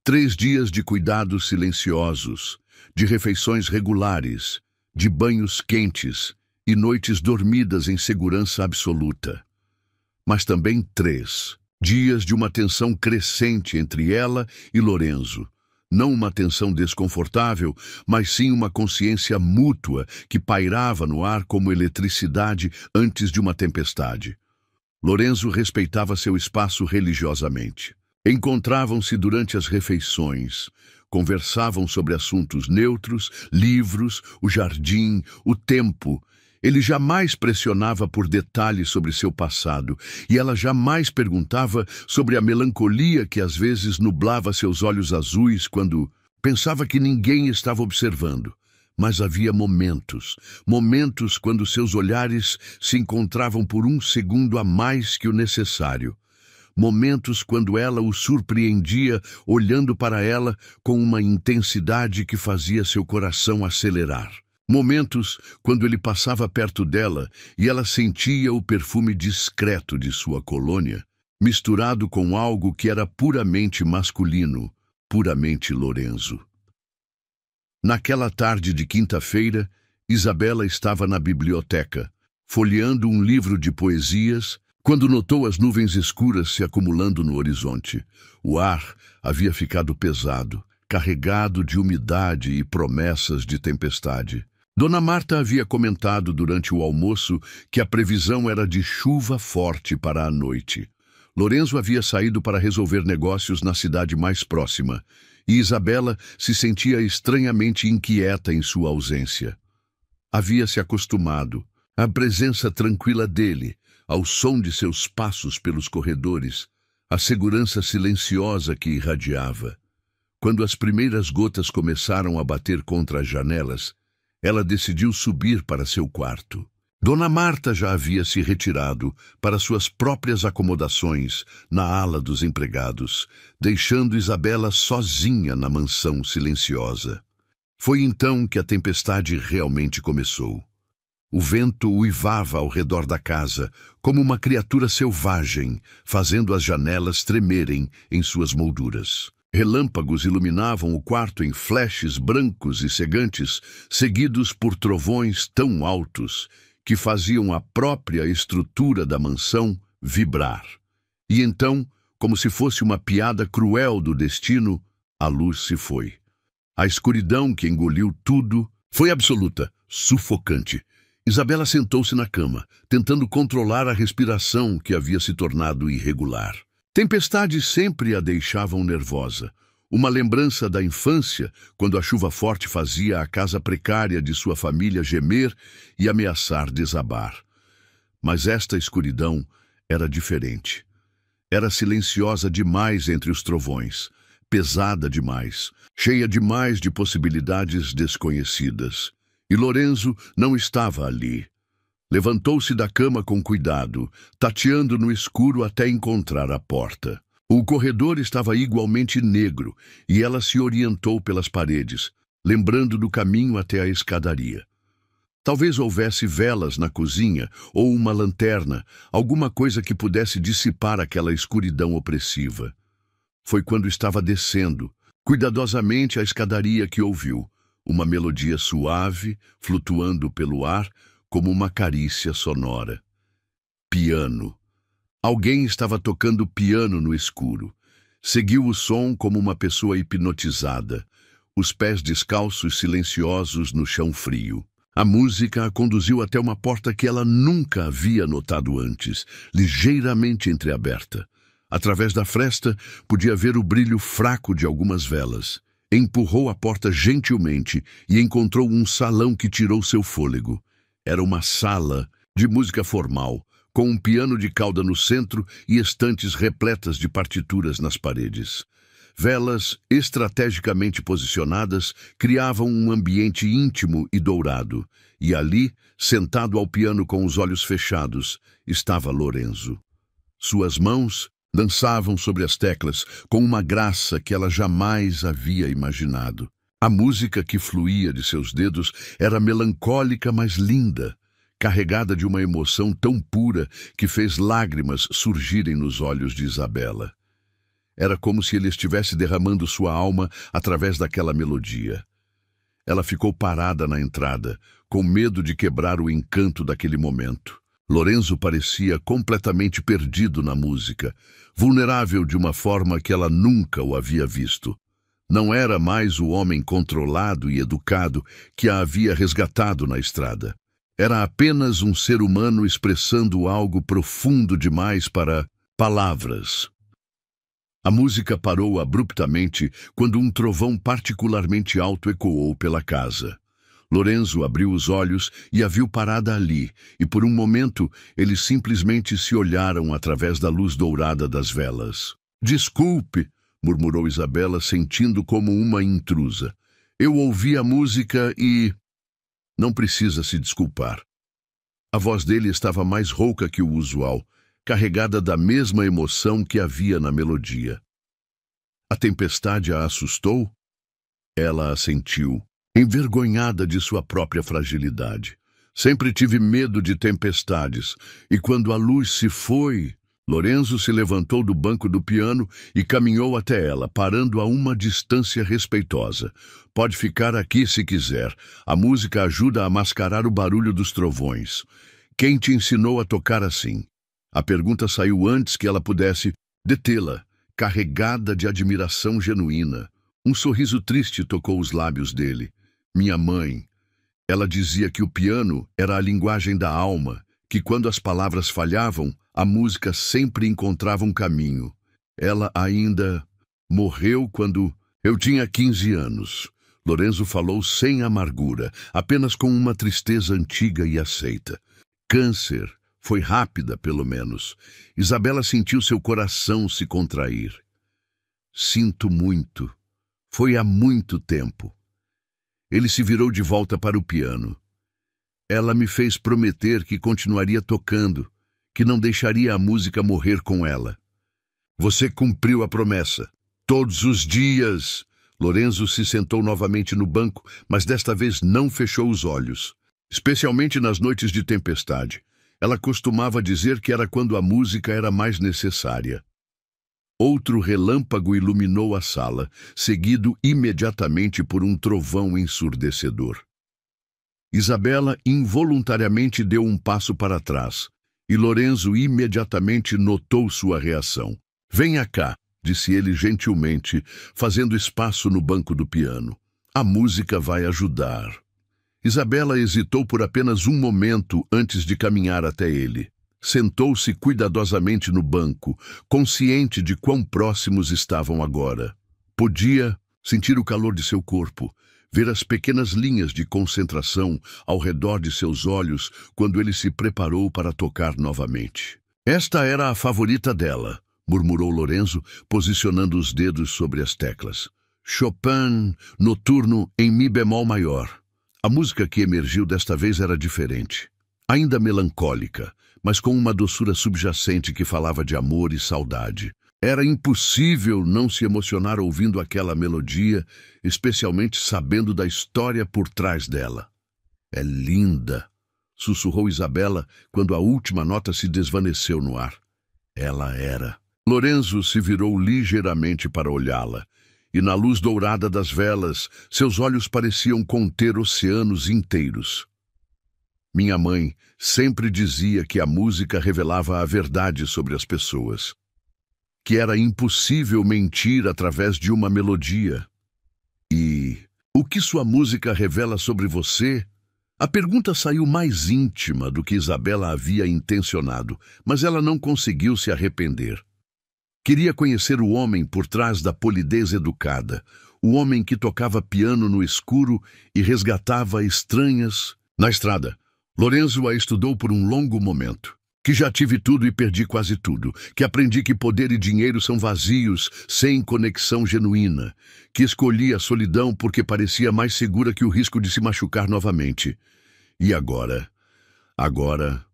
3 dias de cuidados silenciosos, de refeições regulares, de banhos quentes e noites dormidas em segurança absoluta. Mas também 3 dias de uma tensão crescente entre ela e Lorenzo. Não uma tensão desconfortável, mas sim uma consciência mútua que pairava no ar como eletricidade antes de uma tempestade. Lorenzo respeitava seu espaço religiosamente. Encontravam-se durante as refeições, Conversavam sobre assuntos neutros, livros, o jardim, o tempo. Ele jamais pressionava por detalhes sobre seu passado, e ela jamais perguntava sobre a melancolia que às vezes nublava seus olhos azuis quando pensava que ninguém estava observando. Mas havia momentos quando seus olhares se encontravam por um segundo a mais que o necessário. Momentos quando ela o surpreendia olhando para ela com uma intensidade que fazia seu coração acelerar. Momentos quando ele passava perto dela e ela sentia o perfume discreto de sua colônia, misturado com algo que era puramente masculino, puramente Lorenzo. Naquela tarde de quinta-feira, Isabela estava na biblioteca, folheando um livro de poesias, quando notou as nuvens escuras se acumulando no horizonte. O ar havia ficado pesado, carregado de umidade e promessas de tempestade. Dona Marta havia comentado durante o almoço que a previsão era de chuva forte para a noite. Lorenzo havia saído para resolver negócios na cidade mais próxima, e Isabela se sentia estranhamente inquieta em sua ausência. Havia se acostumado à presença tranquila dele, ao som de seus passos pelos corredores, à segurança silenciosa que irradiava. Quando as primeiras gotas começaram a bater contra as janelas, ela decidiu subir para seu quarto. Dona Marta já havia se retirado para suas próprias acomodações na ala dos empregados, deixando Isabela sozinha na mansão silenciosa. Foi então que a tempestade realmente começou. O vento uivava ao redor da casa, como uma criatura selvagem, fazendo as janelas tremerem em suas molduras. Relâmpagos iluminavam o quarto em flashes brancos e cegantes, seguidos por trovões tão altos que faziam a própria estrutura da mansão vibrar. E então, como se fosse uma piada cruel do destino, a luz se foi. A escuridão que engoliu tudo foi absoluta, sufocante. Isabela sentou-se na cama, tentando controlar a respiração que havia se tornado irregular. Tempestades sempre a deixavam nervosa. Uma lembrança da infância, quando a chuva forte fazia a casa precária de sua família gemer e ameaçar desabar. Mas esta escuridão era diferente. Era silenciosa demais entre os trovões, pesada demais, cheia demais de possibilidades desconhecidas. E Lorenzo não estava ali. Levantou-se da cama com cuidado, tateando no escuro até encontrar a porta. O corredor estava igualmente negro e ela se orientou pelas paredes, lembrando do caminho até a escadaria. Talvez houvesse velas na cozinha ou uma lanterna, alguma coisa que pudesse dissipar aquela escuridão opressiva. Foi quando estava descendo, cuidadosamente, a escadaria que ouviu, uma melodia suave, flutuando pelo ar, como uma carícia sonora. Piano. Alguém estava tocando piano no escuro. Seguiu o som como uma pessoa hipnotizada, os pés descalços silenciosos no chão frio. A música a conduziu até uma porta que ela nunca havia notado antes, ligeiramente entreaberta. Através da fresta, podia ver o brilho fraco de algumas velas. Empurrou a porta gentilmente e encontrou um salão que tirou seu fôlego. Era uma sala de música formal, com um piano de cauda no centro e estantes repletas de partituras nas paredes. Velas estrategicamente posicionadas criavam um ambiente íntimo e dourado, e ali, sentado ao piano com os olhos fechados, estava Lorenzo. Suas mãos dançavam sobre as teclas com uma graça que ela jamais havia imaginado. A música que fluía de seus dedos era melancólica, mas linda, carregada de uma emoção tão pura que fez lágrimas surgirem nos olhos de Isabela. Era como se ele estivesse derramando sua alma através daquela melodia. Ela ficou parada na entrada, com medo de quebrar o encanto daquele momento. Lorenzo parecia completamente perdido na música, vulnerável de uma forma que ela nunca o havia visto. Não era mais o homem controlado e educado que a havia resgatado na estrada. Era apenas um ser humano expressando algo profundo demais para palavras. A música parou abruptamente quando um trovão particularmente alto ecoou pela casa. Lorenzo abriu os olhos e a viu parada ali, e por um momento eles simplesmente se olharam através da luz dourada das velas. "Desculpe", murmurou Isabela, sentindo como uma intrusa. "Eu ouvi a música e... Não precisa se desculpar." A voz dele estava mais rouca que o usual, carregada da mesma emoção que havia na melodia. A tempestade a assustou? Ela assentiu, envergonhada de sua própria fragilidade. "Sempre tive medo de tempestades, e quando a luz se foi..." Lorenzo se levantou do banco do piano e caminhou até ela, parando a uma distância respeitosa. "Pode ficar aqui se quiser. A música ajuda a mascarar o barulho dos trovões. Quem te ensinou a tocar assim?" A pergunta saiu antes que ela pudesse detê-la, carregada de admiração genuína. Um sorriso triste tocou os lábios dele. "Minha mãe." Ela dizia que o piano era a linguagem da alma, que quando as palavras falhavam, a música sempre encontrava um caminho. Ela ainda morreu quando eu tinha 15 anos. Lorenzo falou sem amargura, apenas com uma tristeza antiga e aceita. Câncer. Foi rápida, pelo menos. Isabela sentiu seu coração se contrair. "Sinto muito. Foi há muito tempo." Ele se virou de volta para o piano. "Ela me fez prometer que continuaria tocando, que não deixaria a música morrer com ela." "Você cumpriu a promessa. Todos os dias." Lorenzo se sentou novamente no banco, mas desta vez não fechou os olhos. Especialmente nas noites de tempestade. Ela costumava dizer que era quando a música era mais necessária. Outro relâmpago iluminou a sala, seguido imediatamente por um trovão ensurdecedor. Isabela involuntariamente deu um passo para trás, e Lorenzo imediatamente notou sua reação. "Venha cá", disse ele gentilmente, fazendo espaço no banco do piano. "A música vai ajudar." Isabela hesitou por apenas um momento antes de caminhar até ele. Sentou-se cuidadosamente no banco, consciente de quão próximos estavam agora. Podia sentir o calor de seu corpo, ver as pequenas linhas de concentração ao redor de seus olhos quando ele se preparou para tocar novamente. "Esta era a favorita dela", murmurou Lorenzo, posicionando os dedos sobre as teclas. "Chopin, Noturno em Mi bemol maior." A música que emergiu desta vez era diferente. Ainda melancólica, mas com uma doçura subjacente que falava de amor e saudade. Era impossível não se emocionar ouvindo aquela melodia, especialmente sabendo da história por trás dela. "É linda", sussurrou Isabela quando a última nota se desvaneceu no ar. Ela era. Lorenzo se virou ligeiramente para olhá-la. E na luz dourada das velas, seus olhos pareciam conter oceanos inteiros. "Minha mãe sempre dizia que a música revelava a verdade sobre as pessoas, que era impossível mentir através de uma melodia. E o que sua música revela sobre você?" A pergunta saiu mais íntima do que Isabela havia intencionado, mas ela não conseguiu se arrepender. Queria conhecer o homem por trás da polidez educada, o homem que tocava piano no escuro e resgatava estranhas. Na estrada, Lorenzo a estudou por um longo momento. "Que já tive tudo e perdi quase tudo, que aprendi que poder e dinheiro são vazios, sem conexão genuína, que escolhi a solidão porque parecia mais segura que o risco de se machucar novamente. E agora? Agora..."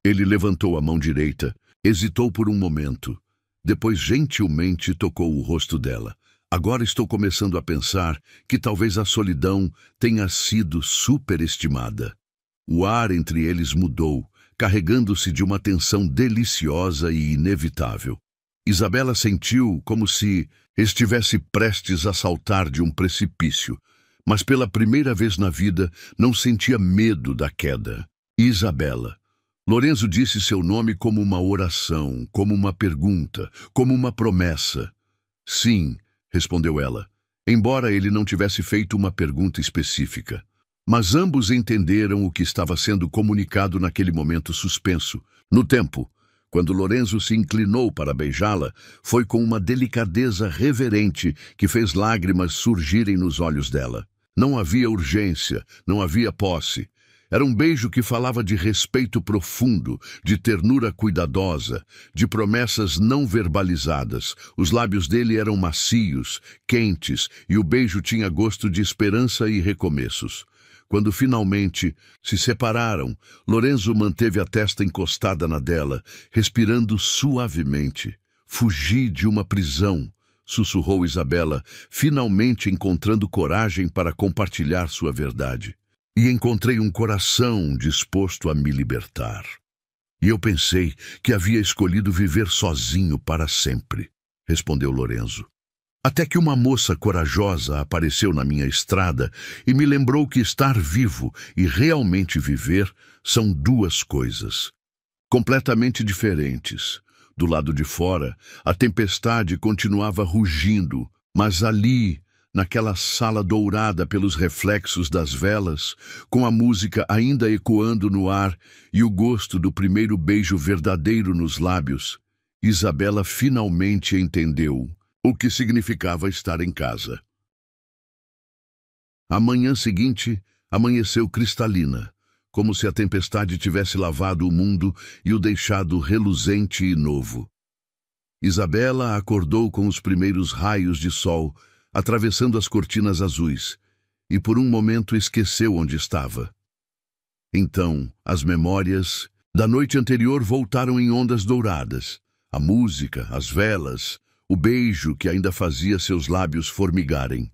Ele levantou a mão direita, hesitou por um momento. Depois gentilmente tocou o rosto dela. "Agora estou começando a pensar que talvez a solidão tenha sido superestimada." O ar entre eles mudou, carregando-se de uma tensão deliciosa e inevitável. Isabela sentiu como se estivesse prestes a saltar de um precipício, mas pela primeira vez na vida não sentia medo da queda. "Isabela." Lorenzo disse seu nome como uma oração, como uma pergunta, como uma promessa. "Sim", respondeu ela, embora ele não tivesse feito uma pergunta específica. Mas ambos entenderam o que estava sendo comunicado naquele momento suspenso, no tempo, Quando Lorenzo se inclinou para beijá-la, foi com uma delicadeza reverente que fez lágrimas surgirem nos olhos dela. Não havia urgência, não havia posse. Era um beijo que falava de respeito profundo, de ternura cuidadosa, de promessas não verbalizadas. Os lábios dele eram macios, quentes, e o beijo tinha gosto de esperança e recomeços. Quando finalmente se separaram, Lorenzo manteve a testa encostada na dela, respirando suavemente. Fugi de uma prisão, sussurrou Isabela, finalmente encontrando coragem para compartilhar sua verdade. E encontrei um coração disposto a me libertar. E eu pensei que havia escolhido viver sozinho para sempre, respondeu Lorenzo. Até que uma moça corajosa apareceu na minha estrada e me lembrou que estar vivo e realmente viver são duas coisas completamente diferentes. Do lado de fora, a tempestade continuava rugindo, mas ali, naquela sala dourada pelos reflexos das velas, com a música ainda ecoando no ar e o gosto do primeiro beijo verdadeiro nos lábios, Isabela finalmente entendeu o que significava estar em casa. A manhã seguinte amanheceu cristalina, como se a tempestade tivesse lavado o mundo e o deixado reluzente e novo. Isabela acordou com os primeiros raios de sol, atravessando as cortinas azuis, e por um momento esqueceu onde estava. Então, as memórias da noite anterior voltaram em ondas douradas. A música, as velas, o beijo que ainda fazia seus lábios formigarem.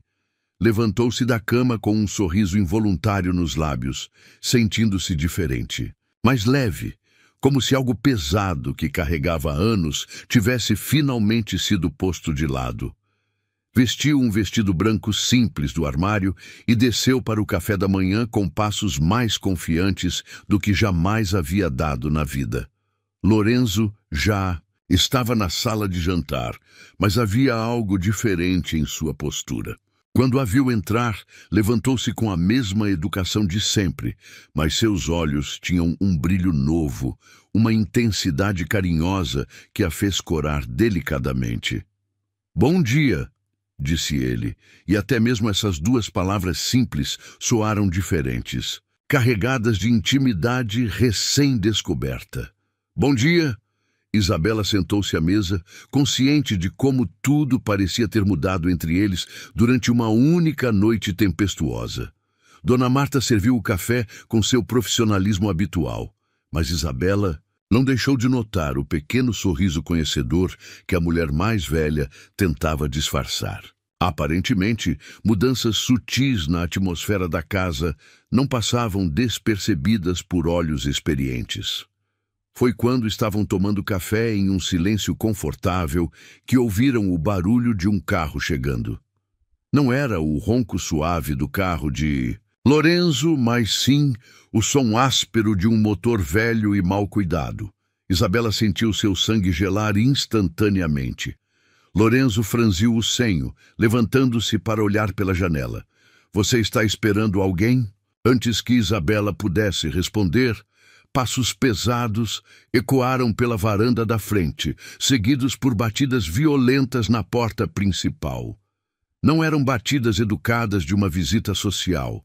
Levantou-se da cama com um sorriso involuntário nos lábios, sentindo-se diferente, mais leve, como se algo pesado que carregava há anos tivesse finalmente sido posto de lado. Vestiu um vestido branco simples do armário e desceu para o café da manhã com passos mais confiantes do que jamais havia dado na vida. Lorenzo já estava na sala de jantar, mas havia algo diferente em sua postura. Quando a viu entrar, levantou-se com a mesma educação de sempre, mas seus olhos tinham um brilho novo, uma intensidade carinhosa que a fez corar delicadamente. "Bom dia", disse ele, e até mesmo essas duas palavras simples soaram diferentes, carregadas de intimidade recém-descoberta. "Bom dia." Isabela sentou-se à mesa, consciente de como tudo parecia ter mudado entre eles durante uma única noite tempestuosa. Dona Marta serviu o café com seu profissionalismo habitual, mas Isabela não deixou de notar o pequeno sorriso conhecedor que a mulher mais velha tentava disfarçar. Aparentemente, mudanças sutis na atmosfera da casa não passavam despercebidas por olhos experientes. Foi quando estavam tomando café em um silêncio confortável que ouviram o barulho de um carro chegando. Não era o ronco suave do carro de Lorenzo, mas sim o som áspero de um motor velho e mal cuidado. Isabela sentiu seu sangue gelar instantaneamente. Lorenzo franziu o senho, levantando-se para olhar pela janela. "Você está esperando alguém?" Antes que Isabela pudesse responder, passos pesados ecoaram pela varanda da frente, seguidos por batidas violentas na porta principal. Não eram batidas educadas de uma visita social.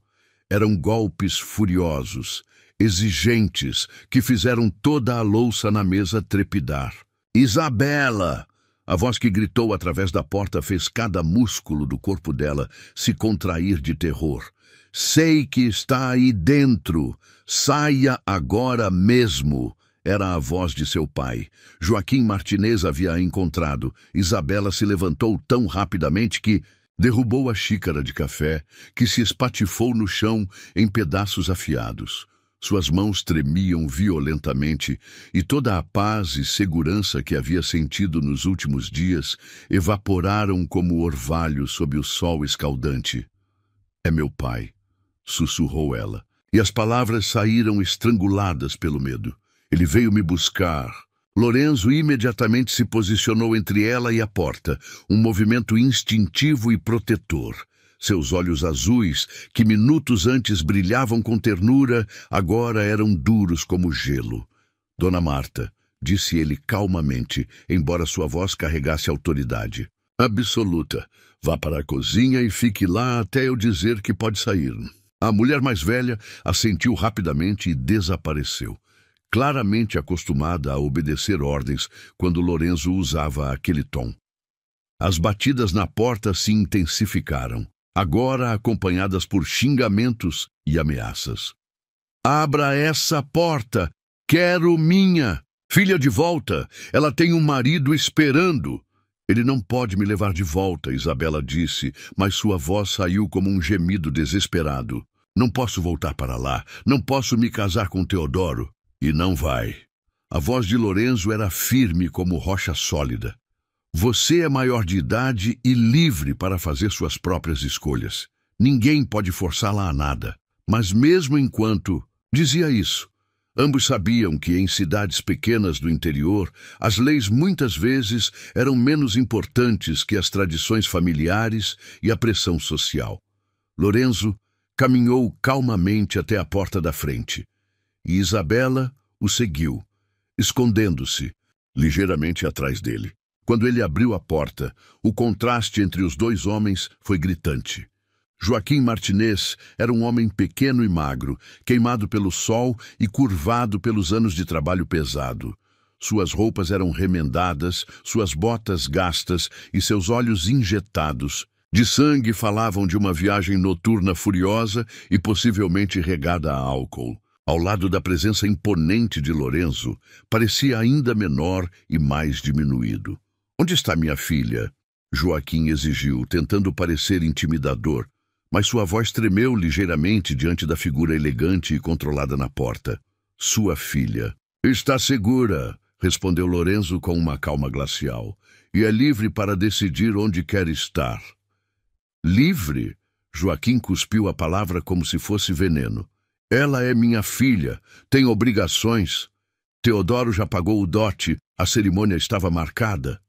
Eram golpes furiosos, exigentes, que fizeram toda a louça na mesa trepidar. "Isabela!" A voz que gritou através da porta fez cada músculo do corpo dela se contrair de terror. "Sei que está aí dentro. Saia agora mesmo." Era a voz de seu pai. Joaquim Martinez havia a encontrado. Isabela se levantou tão rapidamente que derrubou a xícara de café, que se espatifou no chão em pedaços afiados. Suas mãos tremiam violentamente e toda a paz e segurança que havia sentido nos últimos dias evaporaram como orvalho sob o sol escaldante. "É meu pai", sussurrou ela, e as palavras saíram estranguladas pelo medo. "Ele veio me buscar." Lorenzo imediatamente se posicionou entre ela e a porta, um movimento instintivo e protetor. Seus olhos azuis, que minutos antes brilhavam com ternura, agora eram duros como gelo. Dona Marta, disse ele calmamente, embora sua voz carregasse autoridade. Absoluta. Vá para a cozinha e fique lá até eu dizer que pode sair. A mulher mais velha assentiu rapidamente e desapareceu, claramente acostumada a obedecer ordens quando Lorenzo usava aquele tom. As batidas na porta se intensificaram, agora acompanhadas por xingamentos e ameaças. Abra essa porta! Quero minha! Filha de volta! Ela tem um marido esperando! Ele não pode me levar de volta, Isabela disse, mas sua voz saiu como um gemido desesperado. Não posso voltar para lá. Não posso me casar com Teodoro. E não vai. A voz de Lorenzo era firme como rocha sólida. Você é maior de idade e livre para fazer suas próprias escolhas. Ninguém pode forçá-la a nada. Mas mesmo enquanto dizia isso, ambos sabiam que em cidades pequenas do interior, as leis muitas vezes eram menos importantes que as tradições familiares e a pressão social. Lorenzo caminhou calmamente até a porta da frente, e Isabela o seguiu, escondendo-se ligeiramente atrás dele. Quando ele abriu a porta, o contraste entre os dois homens foi gritante. Joaquim Martinez era um homem pequeno e magro, queimado pelo sol e curvado pelos anos de trabalho pesado. Suas roupas eram remendadas, suas botas gastas e seus olhos injetados. De sangue falavam de uma viagem noturna furiosa e possivelmente regada a álcool. Ao lado da presença imponente de Lorenzo, parecia ainda menor e mais diminuído. "Onde está minha filha?" Joaquim exigiu, tentando parecer intimidador, mas sua voz tremeu ligeiramente diante da figura elegante e controlada na porta. "Sua filha." "Está segura", respondeu Lorenzo com uma calma glacial, "e é livre para decidir onde quer estar." "Livre?" Joaquim cuspiu a palavra como se fosse veneno. "Ela é minha filha, tem obrigações. Teodoro já pagou o dote, a cerimônia estava marcada."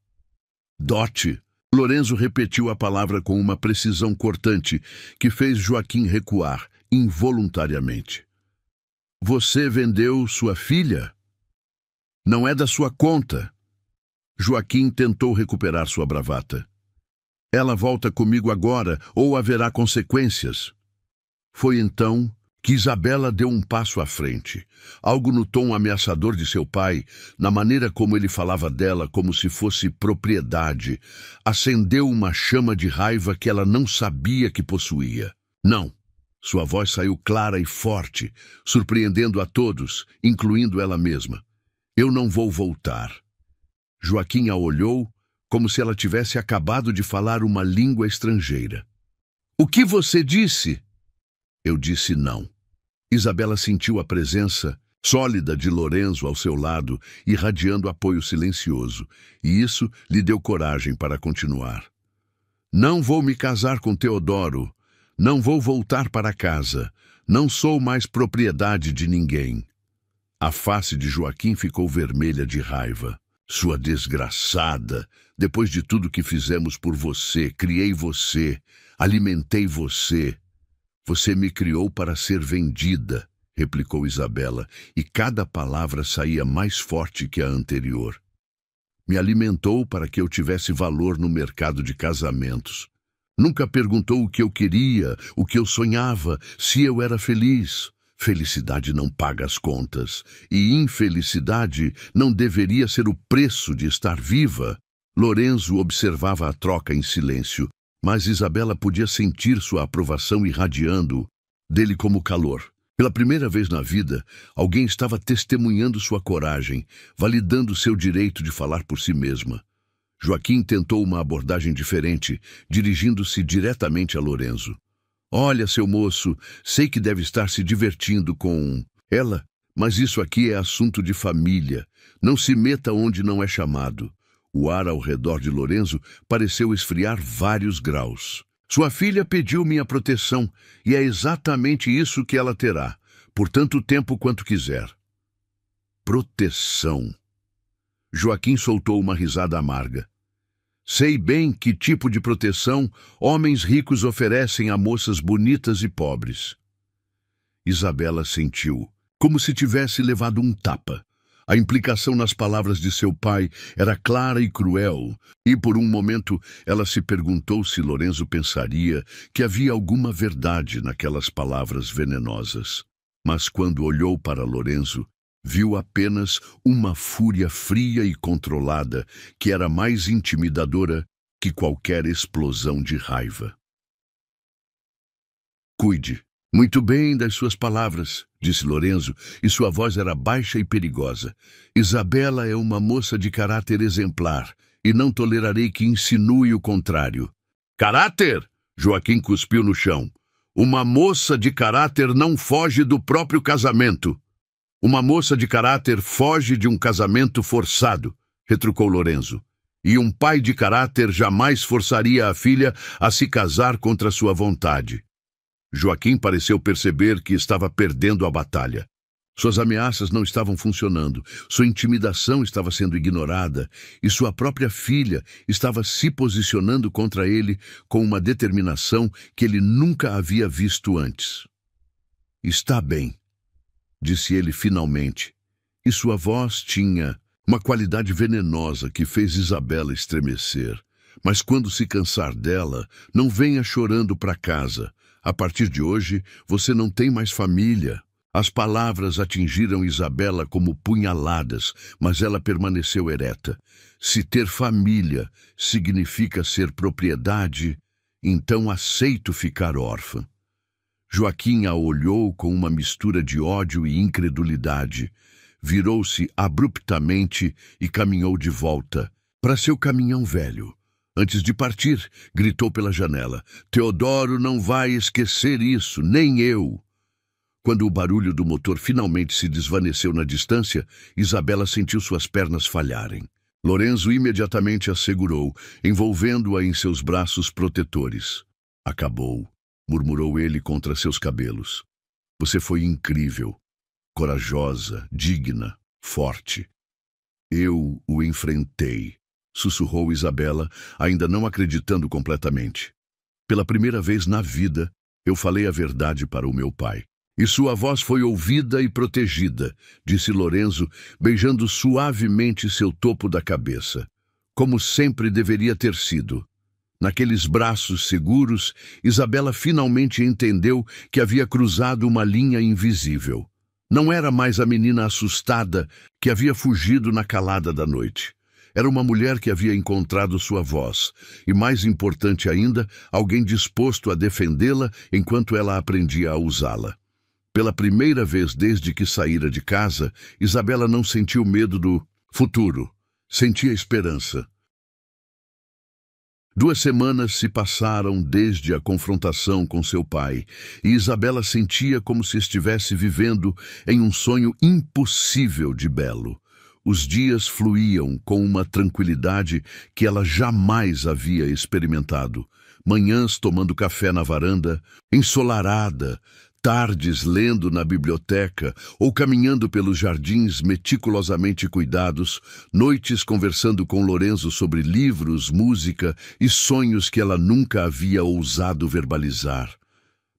"Dote?" Lorenzo repetiu a palavra com uma precisão cortante que fez Joaquim recuar, involuntariamente. "Você vendeu sua filha? Não é da sua conta." Joaquim tentou recuperar sua bravata. "Ela volta comigo agora, ou haverá consequências." Foi então que Isabela deu um passo à frente. Algo no tom ameaçador de seu pai, na maneira como ele falava dela como se fosse propriedade, acendeu uma chama de raiva que ela não sabia que possuía. "Não." Sua voz saiu clara e forte, surpreendendo a todos, incluindo ela mesma. "Eu não vou voltar." Joaquim a olhou como se ela tivesse acabado de falar uma língua estrangeira. "O que você disse?" "Eu disse não." Isabela sentiu a presença sólida de Lorenzo ao seu lado, irradiando apoio silencioso, e isso lhe deu coragem para continuar. "Não vou me casar com Teodoro. Não vou voltar para casa. Não sou mais propriedade de ninguém." A face de Joaquim ficou vermelha de raiva. "Sua desgraçada! Depois de tudo que fizemos por você, criei você, alimentei você. Você me criou para ser vendida", replicou Isabela, e cada palavra saía mais forte que a anterior. "Me alimentou para que eu tivesse valor no mercado de casamentos. Nunca perguntou o que eu queria, o que eu sonhava, se eu era feliz. Felicidade não paga as contas, e infelicidade não deveria ser o preço de estar viva." Lorenzo observava a troca em silêncio, mas Isabela podia sentir sua aprovação irradiando dele como calor. Pela primeira vez na vida, alguém estava testemunhando sua coragem, validando seu direito de falar por si mesma. Joaquim tentou uma abordagem diferente, dirigindo-se diretamente a Lorenzo. "Olha, seu moço, sei que deve estar se divertindo com ela, mas isso aqui é assunto de família. Não se meta onde não é chamado." O ar ao redor de Lorenzo pareceu esfriar vários graus. "Sua filha pediu minha proteção, e é exatamente isso que ela terá, por tanto tempo quanto quiser." Proteção. Joaquim soltou uma risada amarga. "Sei bem que tipo de proteção homens ricos oferecem a moças bonitas e pobres." Isabela sentiu, como se tivesse levado um tapa. A implicação nas palavras de seu pai era clara e cruel, e por um momento ela se perguntou se Lorenzo pensaria que havia alguma verdade naquelas palavras venenosas. Mas quando olhou para Lorenzo, viu apenas uma fúria fria e controlada que era mais intimidadora que qualquer explosão de raiva. Cuide muito bem das suas palavras, disse Lorenzo, e sua voz era baixa e perigosa. Isabela é uma moça de caráter exemplar, e não tolerarei que insinue o contrário. Caráter? Joaquim cuspiu no chão. Uma moça de caráter não foge do próprio casamento. Uma moça de caráter foge de um casamento forçado, retrucou Lorenzo. E um pai de caráter jamais forçaria a filha a se casar contra sua vontade. Joaquim pareceu perceber que estava perdendo a batalha. Suas ameaças não estavam funcionando, sua intimidação estava sendo ignorada e sua própria filha estava se posicionando contra ele com uma determinação que ele nunca havia visto antes. Está bem, disse ele finalmente, e sua voz tinha uma qualidade venenosa que fez Isabela estremecer. Mas quando se cansar dela, não venha chorando para casa. A partir de hoje, você não tem mais família. As palavras atingiram Isabela como punhaladas, mas ela permaneceu ereta. Se ter família significa ser propriedade, então aceito ficar órfã. Joaquim a olhou com uma mistura de ódio e incredulidade. Virou-se abruptamente e caminhou de volta para seu caminhão velho. Antes de partir, gritou pela janela. Teodoro não vai esquecer isso, nem eu. Quando o barulho do motor finalmente se desvaneceu na distância, Isabela sentiu suas pernas falharem. Lorenzo imediatamente a segurou, envolvendo-a em seus braços protetores. Acabou, murmurou ele contra seus cabelos. Você foi incrível, corajosa, digna, forte. Eu o enfrentei. Sussurrou Isabela, ainda não acreditando completamente. Pela primeira vez na vida, eu falei a verdade para o meu pai. E sua voz foi ouvida e protegida, disse Lorenzo, beijando suavemente seu topo da cabeça. Como sempre deveria ter sido. Naqueles braços seguros, Isabela finalmente entendeu que havia cruzado uma linha invisível. Não era mais a menina assustada que havia fugido na calada da noite. Era uma mulher que havia encontrado sua voz, e mais importante ainda, alguém disposto a defendê-la enquanto ela aprendia a usá-la. Pela primeira vez desde que saíra de casa, Isabela não sentiu medo do futuro, sentia esperança. 2 semanas se passaram desde a confrontação com seu pai, e Isabela sentia como se estivesse vivendo em um sonho impossível de belo. Os dias fluíam com uma tranquilidade que ela jamais havia experimentado. Manhãs tomando café na varanda, ensolarada, tardes lendo na biblioteca ou caminhando pelos jardins meticulosamente cuidados, noites conversando com Lorenzo sobre livros, música e sonhos que ela nunca havia ousado verbalizar.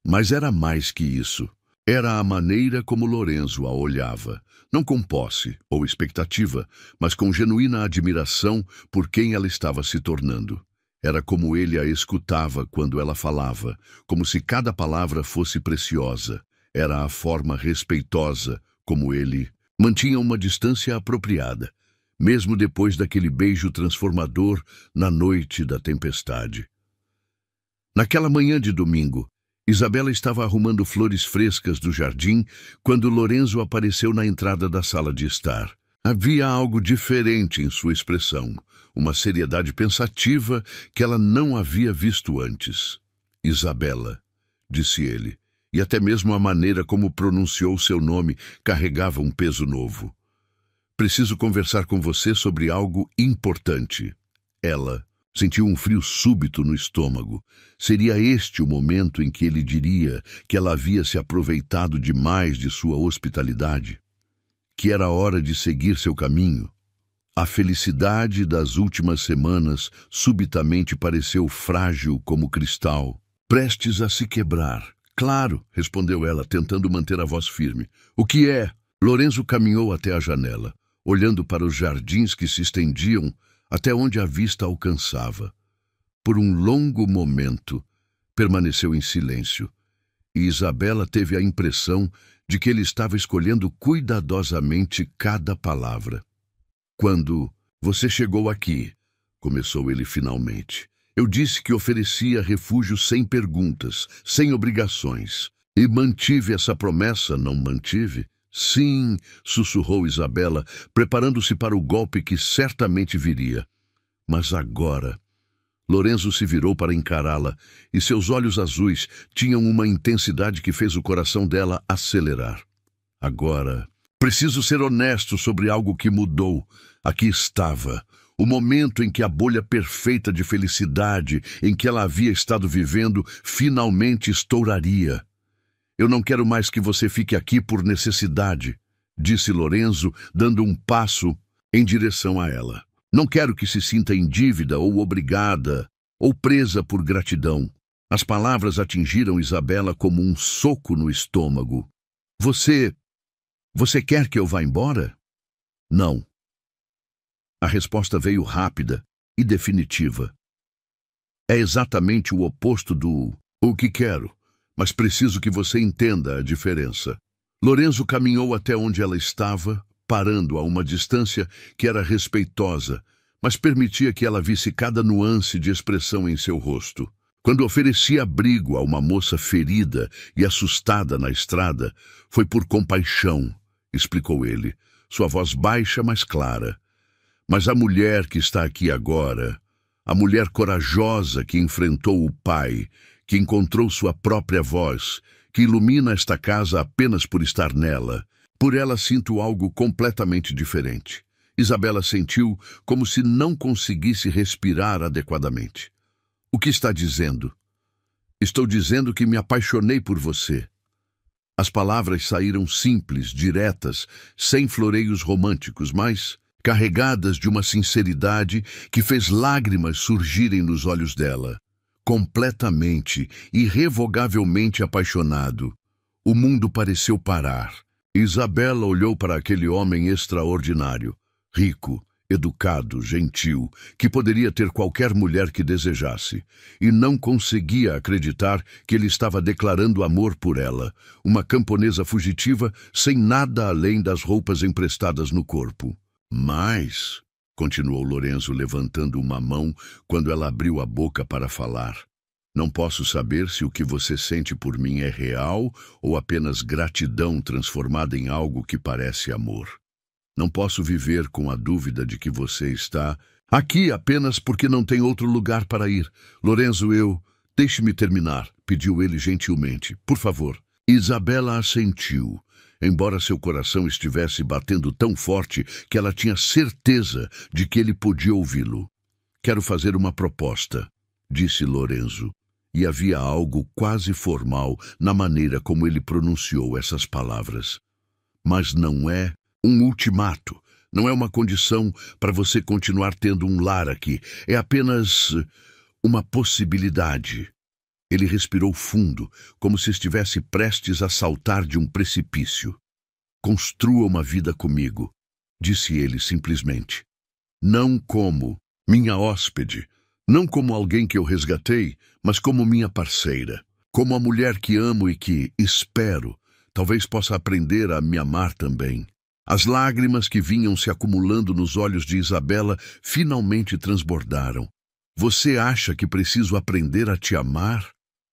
Mas era mais que isso. Era a maneira como Lorenzo a olhava. Não com posse ou expectativa, mas com genuína admiração por quem ela estava se tornando. Era como ele a escutava quando ela falava, como se cada palavra fosse preciosa. Era a forma respeitosa como ele mantinha uma distância apropriada, mesmo depois daquele beijo transformador na noite da tempestade. Naquela manhã de domingo, Isabela estava arrumando flores frescas do jardim quando Lorenzo apareceu na entrada da sala de estar. Havia algo diferente em sua expressão, uma seriedade pensativa que ela não havia visto antes. Isabela, disse ele, e até mesmo a maneira como pronunciou seu nome carregava um peso novo. Preciso conversar com você sobre algo importante. Ela sentiu um frio súbito no estômago. Seria este o momento em que ele diria que ela havia se aproveitado demais de sua hospitalidade? Que era hora de seguir seu caminho? A felicidade das últimas semanas subitamente pareceu frágil como cristal, prestes a se quebrar. Claro, respondeu ela, tentando manter a voz firme. O que é? Lorenzo caminhou até a janela. olhando para os jardins que se estendiam até onde a vista alcançava. Por um longo momento, permaneceu em silêncio, e Isabela teve a impressão de que ele estava escolhendo cuidadosamente cada palavra. Quando você chegou aqui, começou ele finalmente, eu disse que oferecia refúgio sem perguntas, sem obrigações. E mantive essa promessa, não mantive? Sim, sussurrou Isabela, preparando-se para o golpe que certamente viria. Mas agora... Lorenzo se virou para encará-la, e seus olhos azuis tinham uma intensidade que fez o coração dela acelerar. Agora, preciso ser honesto sobre algo que mudou. Aqui estava, o momento em que a bolha perfeita de felicidade em que ela havia estado vivendo finalmente estouraria. Eu não quero mais que você fique aqui por necessidade, disse Lorenzo, dando um passo em direção a ela. Não quero que se sinta em dívida ou obrigada ou presa por gratidão. As palavras atingiram Isabela como um soco no estômago. Você quer que eu vá embora? Não. A resposta veio rápida e definitiva. É exatamente o oposto do o que quero, mas preciso que você entenda a diferença. Lorenzo caminhou até onde ela estava, parando a uma distância que era respeitosa, mas permitia que ela visse cada nuance de expressão em seu rosto. Quando oferecia abrigo a uma moça ferida e assustada na estrada, foi por compaixão, explicou ele, sua voz baixa, mas clara. Mas a mulher que está aqui agora, a mulher corajosa que enfrentou o pai, que encontrou sua própria voz, que ilumina esta casa apenas por estar nela, por ela sinto algo completamente diferente. Isabela sentiu como se não conseguisse respirar adequadamente. O que está dizendo? Estou dizendo que me apaixonei por você. As palavras saíram simples, diretas, sem floreios românticos, mas carregadas de uma sinceridade que fez lágrimas surgirem nos olhos dela. Completamente, irrevogavelmente apaixonado. O mundo pareceu parar. Isabela olhou para aquele homem extraordinário, rico, educado, gentil, que poderia ter qualquer mulher que desejasse, e não conseguia acreditar que ele estava declarando amor por ela, uma camponesa fugitiva sem nada além das roupas emprestadas no corpo. Mas, continuou Lorenzo levantando uma mão quando ela abriu a boca para falar, não posso saber se o que você sente por mim é real ou apenas gratidão transformada em algo que parece amor. Não posso viver com a dúvida de que você está aqui apenas porque não tem outro lugar para ir. Lorenzo, deixe-me terminar, pediu ele gentilmente. Por favor. Isabela assentiu, embora seu coração estivesse batendo tão forte que ela tinha certeza de que ele podia ouvi-lo. Quero fazer uma proposta, disse Lorenzo. E havia algo quase formal na maneira como ele pronunciou essas palavras. Mas não é um ultimato, não é uma condição para você continuar tendo um lar aqui. É apenas uma possibilidade. Ele respirou fundo, como se estivesse prestes a saltar de um precipício. Construa uma vida comigo, disse ele simplesmente. Não como minha hóspede, não como alguém que eu resgatei, mas como minha parceira, como a mulher que amo e que, espero, talvez possa aprender a me amar também. As lágrimas que vinham se acumulando nos olhos de Isabela finalmente transbordaram. Você acha que preciso aprender a te amar?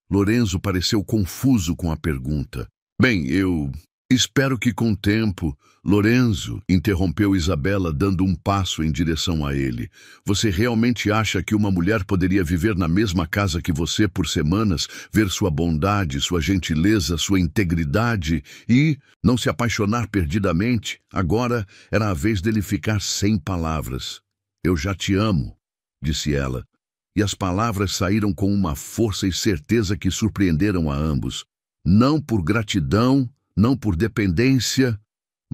Lorenzo pareceu confuso com a pergunta. Bem, eu espero que com o tempo... Lorenzo, interrompeu Isabela dando um passo em direção a ele. Você realmente acha que uma mulher poderia viver na mesma casa que você por semanas, ver sua bondade, sua gentileza, sua integridade e não se apaixonar perdidamente? Agora era a vez dele ficar sem palavras. Eu já te amo, disse ela, e as palavras saíram com uma força e certeza que surpreenderam a ambos. Não por gratidão, não por dependência,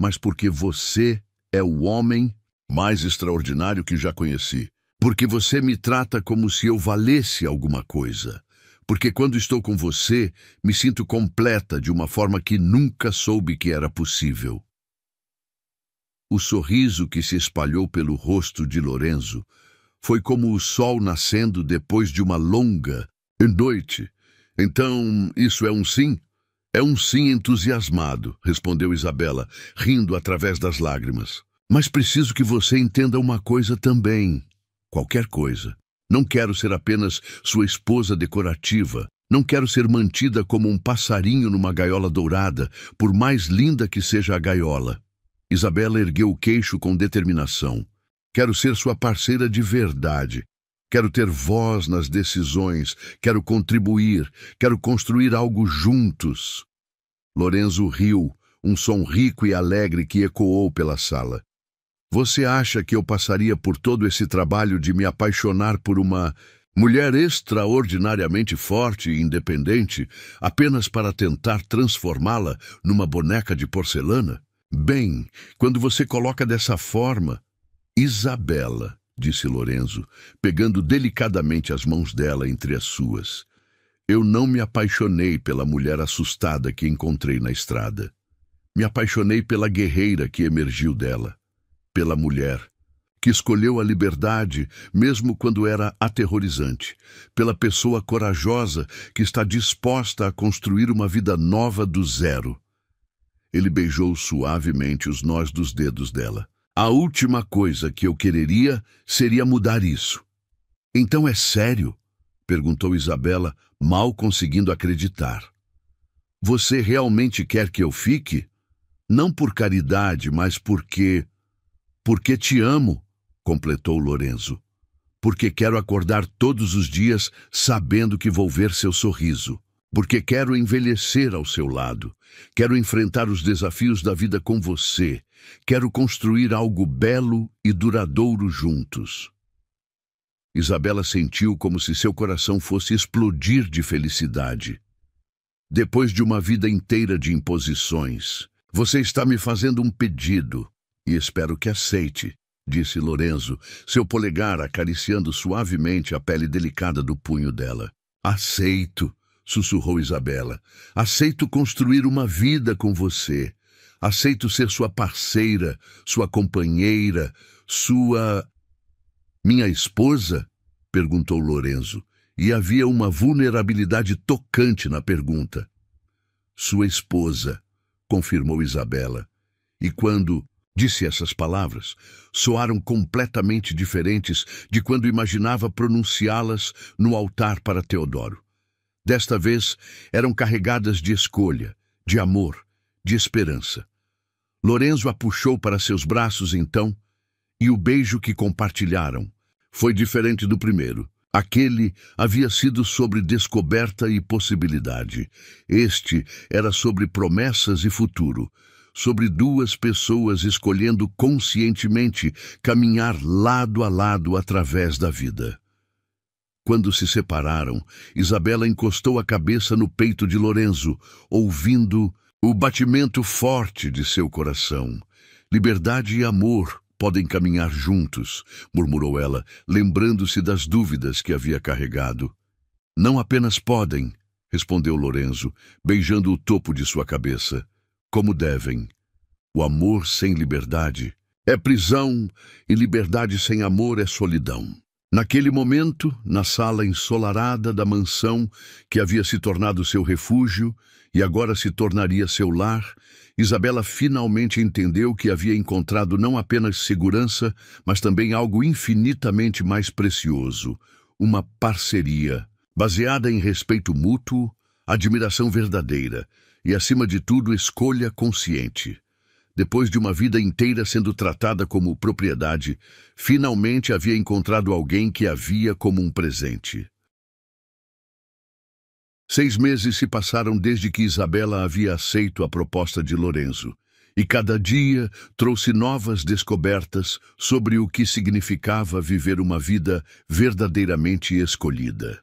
mas porque você é o homem mais extraordinário que já conheci. Porque você me trata como se eu valesse alguma coisa. Porque quando estou com você, me sinto completa de uma forma que nunca soube que era possível. O sorriso que se espalhou pelo rosto de Lorenzo foi como o sol nascendo depois de uma longa noite. Então, isso é um sim? É um sim entusiasmado, respondeu Isabela, rindo através das lágrimas. Mas preciso que você entenda uma coisa também. Qualquer coisa. Não quero ser apenas sua esposa decorativa. Não quero ser mantida como um passarinho numa gaiola dourada, por mais linda que seja a gaiola. Isabela ergueu o queixo com determinação. Quero ser sua parceira de verdade. Quero ter voz nas decisões. Quero contribuir. Quero construir algo juntos. Lorenzo riu, um som rico e alegre que ecoou pela sala. Você acha que eu passaria por todo esse trabalho de me apaixonar por uma mulher extraordinariamente forte e independente apenas para tentar transformá-la numa boneca de porcelana? Bem, quando você coloca dessa forma... Isabela, disse Lorenzo, pegando delicadamente as mãos dela entre as suas. Eu não me apaixonei pela mulher assustada que encontrei na estrada. Me apaixonei pela guerreira que emergiu dela. Pela mulher, que escolheu a liberdade mesmo quando era aterrorizante. Pela pessoa corajosa que está disposta a construir uma vida nova do zero. Ele beijou suavemente os nós dos dedos dela. A última coisa que eu quereria seria mudar isso. Então é sério? Perguntou Isabela, mal conseguindo acreditar. Você realmente quer que eu fique? Não por caridade, mas porque te amo, completou Lorenzo. Porque quero acordar todos os dias sabendo que vou ver seu sorriso. Porque quero envelhecer ao seu lado. Quero enfrentar os desafios da vida com você. Quero construir algo belo e duradouro juntos. Isabela sentiu como se seu coração fosse explodir de felicidade. Depois de uma vida inteira de imposições, você está me fazendo um pedido, e espero que aceite, disse Lorenzo, seu polegar acariciando suavemente a pele delicada do punho dela. Aceito, sussurrou Isabela. Aceito construir uma vida com você. Aceito ser sua parceira, sua companheira, Minha esposa? Perguntou Lorenzo, e havia uma vulnerabilidade tocante na pergunta. Sua esposa, confirmou Isabela, e quando disse essas palavras, soaram completamente diferentes de quando imaginava pronunciá-las no altar para Teodoro. Desta vez, eram carregadas de escolha, de amor, de esperança. Lorenzo a puxou para seus braços então, e o beijo que compartilharam foi diferente do primeiro. Aquele havia sido sobre descoberta e possibilidade. Este era sobre promessas e futuro, sobre duas pessoas escolhendo conscientemente caminhar lado a lado através da vida. Quando se separaram, Isabela encostou a cabeça no peito de Lorenzo, ouvindo o batimento forte de seu coração. Liberdade e amor podem caminhar juntos, murmurou ela, lembrando-se das dúvidas que havia carregado. Não apenas podem, respondeu Lorenzo, beijando o topo de sua cabeça. Como devem. O amor sem liberdade é prisão e liberdade sem amor é solidão. Naquele momento, na sala ensolarada da mansão que havia se tornado seu refúgio e agora se tornaria seu lar, Isabela finalmente entendeu que havia encontrado não apenas segurança, mas também algo infinitamente mais precioso, uma parceria, baseada em respeito mútuo, admiração verdadeira e, acima de tudo, escolha consciente. Depois de uma vida inteira sendo tratada como propriedade, finalmente havia encontrado alguém que a via como um presente. 6 meses se passaram desde que Isabela havia aceito a proposta de Lorenzo, e cada dia trouxe novas descobertas sobre o que significava viver uma vida verdadeiramente escolhida.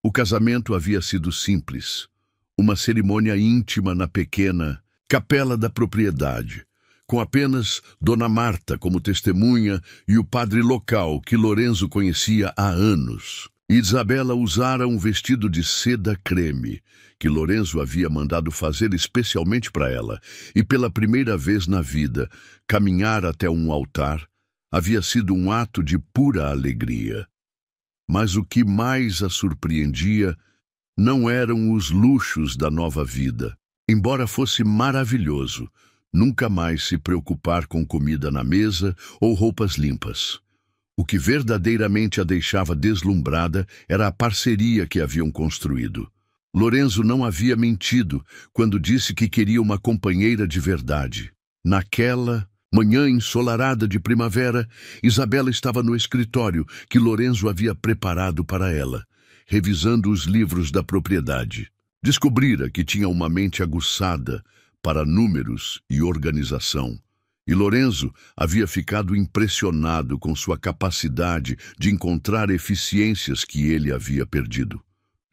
O casamento havia sido simples, uma cerimônia íntima na pequena capela da propriedade, com apenas Dona Marta como testemunha e o padre local que Lorenzo conhecia há anos. Isabela usara um vestido de seda creme, que Lorenzo havia mandado fazer especialmente para ela, e pela primeira vez na vida, caminhar até um altar havia sido um ato de pura alegria. Mas o que mais a surpreendia não eram os luxos da nova vida. Embora fosse maravilhoso, nunca mais se preocupar com comida na mesa ou roupas limpas. O que verdadeiramente a deixava deslumbrada era a parceria que haviam construído. Lorenzo não havia mentido quando disse que queria uma companheira de verdade. Naquela manhã ensolarada de primavera, Isabela estava no escritório que Lorenzo havia preparado para ela, revisando os livros da propriedade. Descobrira que tinha uma mente aguçada para números e organização. E Lorenzo havia ficado impressionado com sua capacidade de encontrar eficiências que ele havia perdido.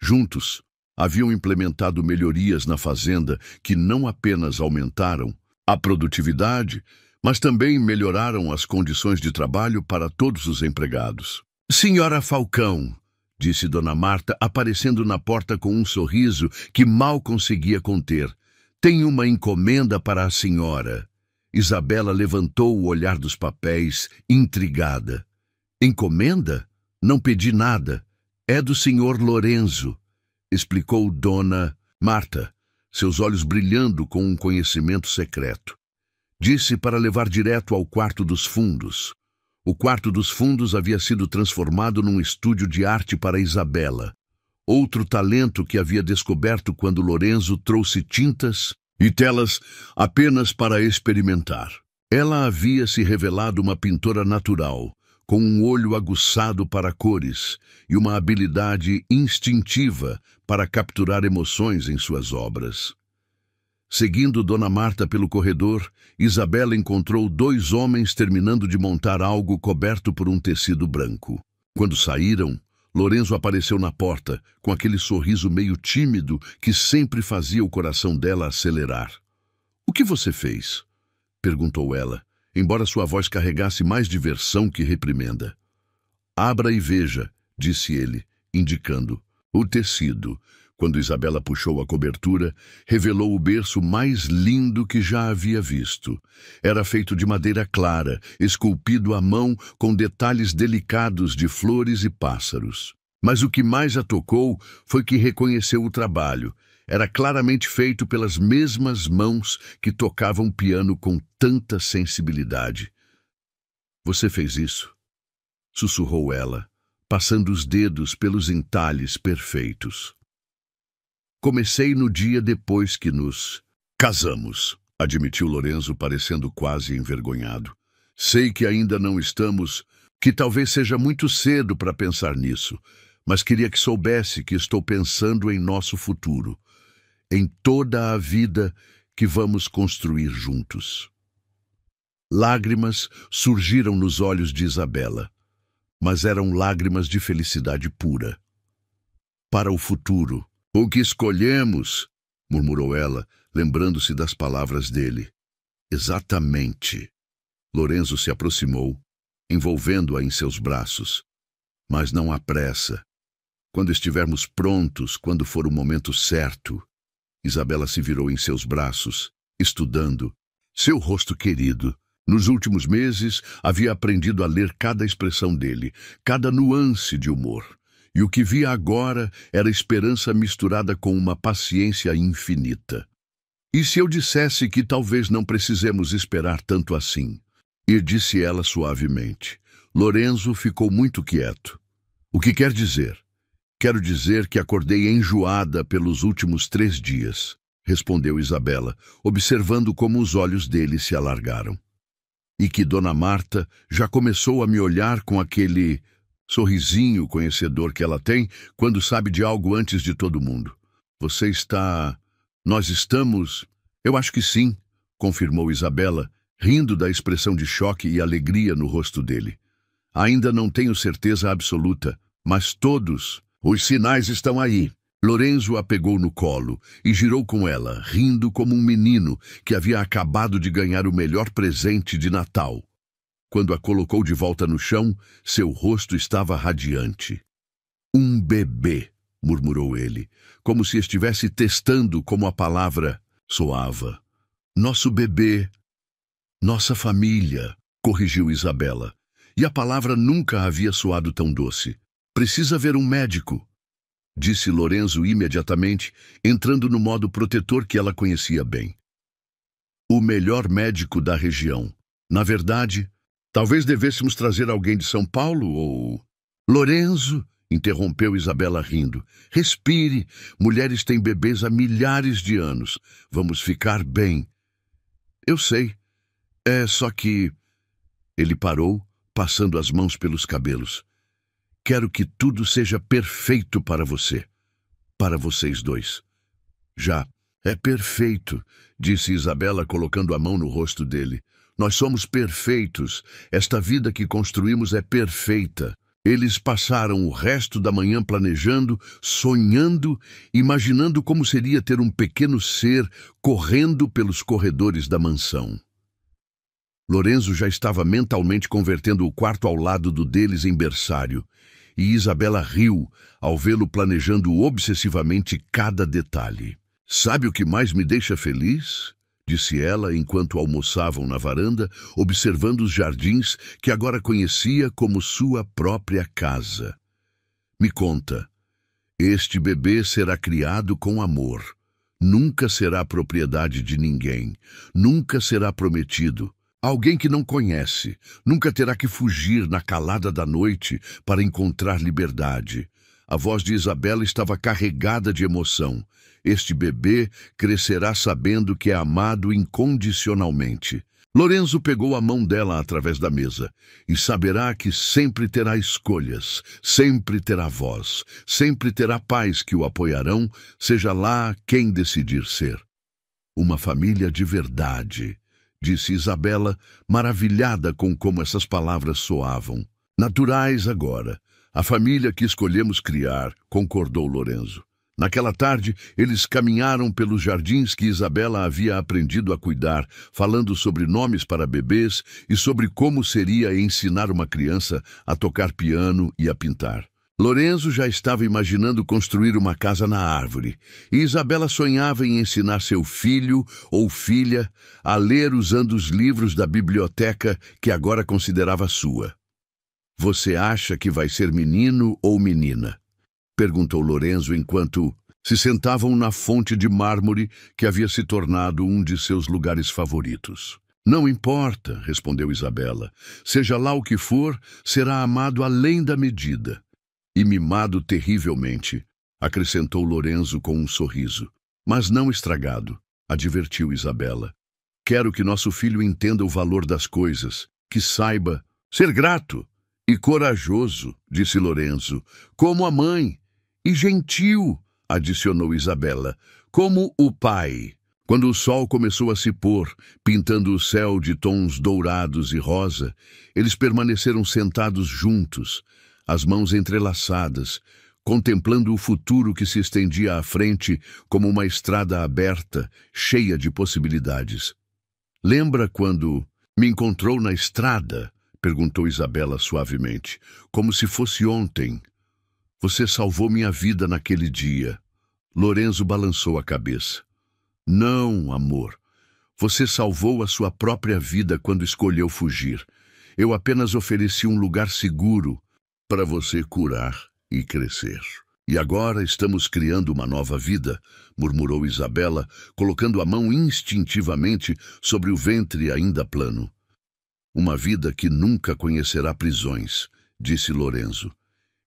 Juntos, haviam implementado melhorias na fazenda que não apenas aumentaram a produtividade, mas também melhoraram as condições de trabalho para todos os empregados. "Senhora Falcão", disse Dona Marta, aparecendo na porta com um sorriso que mal conseguia conter, "tenho uma encomenda para a senhora." Isabela levantou o olhar dos papéis, intrigada. "Encomenda? Não pedi nada. É do senhor Lorenzo", explicou Dona Marta, seus olhos brilhando com um conhecimento secreto. "Disse para levar direto ao quarto dos fundos." O quarto dos fundos havia sido transformado num estúdio de arte para Isabela, outro talento que havia descoberto quando Lorenzo trouxe tintas e telas apenas para experimentar. Ela havia se revelado uma pintora natural, com um olho aguçado para cores e uma habilidade instintiva para capturar emoções em suas obras. Seguindo Dona Marta pelo corredor, Isabela encontrou 2 homens terminando de montar algo coberto por um tecido branco. Quando saíram, Lorenzo apareceu na porta, com aquele sorriso meio tímido que sempre fazia o coração dela acelerar. "O que você fez?" perguntou ela, embora sua voz carregasse mais diversão que reprimenda. "Abra e veja", disse ele, indicando. O tecido, quando Isabela puxou a cobertura, revelou o berço mais lindo que já havia visto. Era feito de madeira clara, esculpido à mão com detalhes delicados de flores e pássaros. Mas o que mais a tocou foi que reconheceu o trabalho. Era claramente feito pelas mesmas mãos que tocavam piano com tanta sensibilidade. "Você fez isso?" sussurrou ela, passando os dedos pelos entalhes perfeitos. "Comecei no dia depois que nos casamos", admitiu Lorenzo, parecendo quase envergonhado. "Sei que ainda não estamos, que talvez seja muito cedo para pensar nisso, mas queria que soubesse que estou pensando em nosso futuro, em toda a vida que vamos construir juntos." Lágrimas surgiram nos olhos de Isabela, mas eram lágrimas de felicidade pura. "Para o futuro. O que escolhemos", murmurou ela, lembrando-se das palavras dele. "Exatamente." Lorenzo se aproximou, envolvendo-a em seus braços. "Mas não há pressa. Quando estivermos prontos, quando for o momento certo." Isabela se virou em seus braços, estudando. Seu rosto querido. Nos últimos meses, havia aprendido a ler cada expressão dele, cada nuance de humor. E o que via agora era esperança misturada com uma paciência infinita. "E se eu dissesse que talvez não precisemos esperar tanto assim?" E disse ela suavemente. Lorenzo ficou muito quieto. "O que quer dizer?" "Quero dizer que acordei enjoada pelos últimos 3 dias", respondeu Isabela, observando como os olhos dele se alargaram. "E que Dona Marta já começou a me olhar com aquele sorrisinho conhecedor que ela tem quando sabe de algo antes de todo mundo. Você está... Nós estamos... Eu acho que sim", confirmou Isabela, rindo da expressão de choque e alegria no rosto dele. "Ainda não tenho certeza absoluta, mas todos os sinais estão aí." Lorenzo a pegou no colo e girou com ela, rindo como um menino que havia acabado de ganhar o melhor presente de Natal. Quando a colocou de volta no chão, seu rosto estava radiante. Um bebê, murmurou ele, como se estivesse testando como a palavra soava. Nosso bebê, nossa família, corrigiu Isabela. E a palavra nunca havia soado tão doce. Precisa ver um médico, disse Lorenzo imediatamente, entrando no modo protetor que ela conhecia bem. O melhor médico da região. Na verdade, talvez devêssemos trazer alguém de São Paulo ou... Lorenzo, interrompeu Isabela rindo. Respire, mulheres têm bebês há milhares de anos. Vamos ficar bem. Eu sei. É só que... Ele parou, passando as mãos pelos cabelos. Quero que tudo seja perfeito para você. Para vocês dois. Já é perfeito, disse Isabela colocando a mão no rosto dele. Nós somos perfeitos. Esta vida que construímos é perfeita. Eles passaram o resto da manhã planejando, sonhando, imaginando como seria ter um pequeno ser correndo pelos corredores da mansão. Lorenzo já estava mentalmente convertendo o quarto ao lado do deles em berçário, e Isabela riu ao vê-lo planejando obsessivamente cada detalhe. Sabe o que mais me deixa feliz? Disse ela enquanto almoçavam na varanda, observando os jardins que agora conhecia como sua própria casa. Me conta, este bebê será criado com amor. Nunca será propriedade de ninguém. Nunca será prometido. Alguém que não conhece, nunca terá que fugir na calada da noite para encontrar liberdade. A voz de Isabela estava carregada de emoção. Este bebê crescerá sabendo que é amado incondicionalmente. Lorenzo pegou a mão dela através da mesa e saberá que sempre terá escolhas, sempre terá voz, sempre terá pais que o apoiarão, seja lá quem decidir ser. Uma família de verdade, disse Isabela, maravilhada com como essas palavras soavam. Naturais agora. A família que escolhemos criar, concordou Lorenzo. Naquela tarde, eles caminharam pelos jardins que Isabela havia aprendido a cuidar, falando sobre nomes para bebês e sobre como seria ensinar uma criança a tocar piano e a pintar. Lorenzo já estava imaginando construir uma casa na árvore, e Isabela sonhava em ensinar seu filho ou filha a ler usando os livros da biblioteca que agora considerava sua. Você acha que vai ser menino ou menina? Perguntou Lorenzo enquanto se sentavam na fonte de mármore que havia se tornado um de seus lugares favoritos. Não importa, respondeu Isabela. Seja lá o que for, será amado além da medida. E mimado terrivelmente, acrescentou Lorenzo com um sorriso. Mas não estragado, advertiu Isabela. Quero que nosso filho entenda o valor das coisas, que saiba ser grato e corajoso, disse Lorenzo, como a mãe, e gentil, adicionou Isabela, como o pai. Quando o sol começou a se pôr, pintando o céu de tons dourados e rosa, eles permaneceram sentados juntos, as mãos entrelaçadas, contemplando o futuro que se estendia à frente como uma estrada aberta, cheia de possibilidades. Lembra quando me encontrou na estrada? Perguntou Isabela suavemente, como se fosse ontem. Você salvou minha vida naquele dia. Lorenzo balançou a cabeça. Não, amor. Você salvou a sua própria vida quando escolheu fugir. Eu apenas ofereci um lugar seguro para você curar e crescer. E agora estamos criando uma nova vida, murmurou Isabela, colocando a mão instintivamente sobre o ventre ainda plano. Uma vida que nunca conhecerá prisões, disse Lorenzo,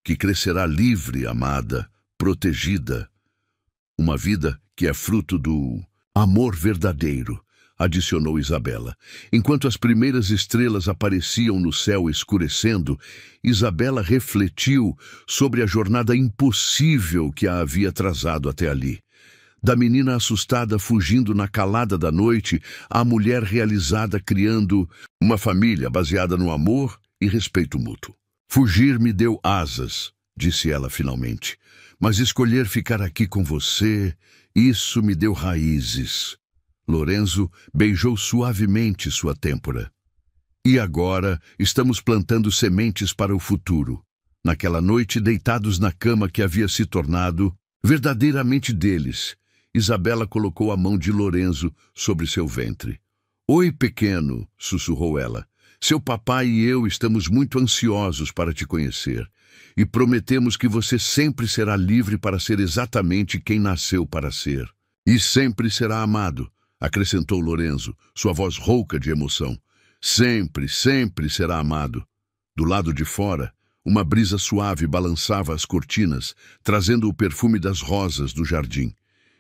que crescerá livre, amada, protegida. Uma vida que é fruto do amor verdadeiro, adicionou Isabela. Enquanto as primeiras estrelas apareciam no céu escurecendo, Isabela refletiu sobre a jornada impossível que a havia atrasado até ali. Da menina assustada fugindo na calada da noite, à mulher realizada criando uma família baseada no amor e respeito mútuo. Fugir me deu asas, disse ela finalmente, mas escolher ficar aqui com você, isso me deu raízes. Lorenzo beijou suavemente sua têmpora. E agora estamos plantando sementes para o futuro. Naquela noite, deitados na cama que havia se tornado verdadeiramente deles, Isabela colocou a mão de Lorenzo sobre seu ventre. "Oi, pequeno", sussurrou ela. "Seu papai e eu estamos muito ansiosos para te conhecer e prometemos que você sempre será livre para ser exatamente quem nasceu para ser. E sempre será amado", acrescentou Lorenzo, sua voz rouca de emoção. "Sempre, sempre será amado." Do lado de fora, uma brisa suave balançava as cortinas, trazendo o perfume das rosas do jardim.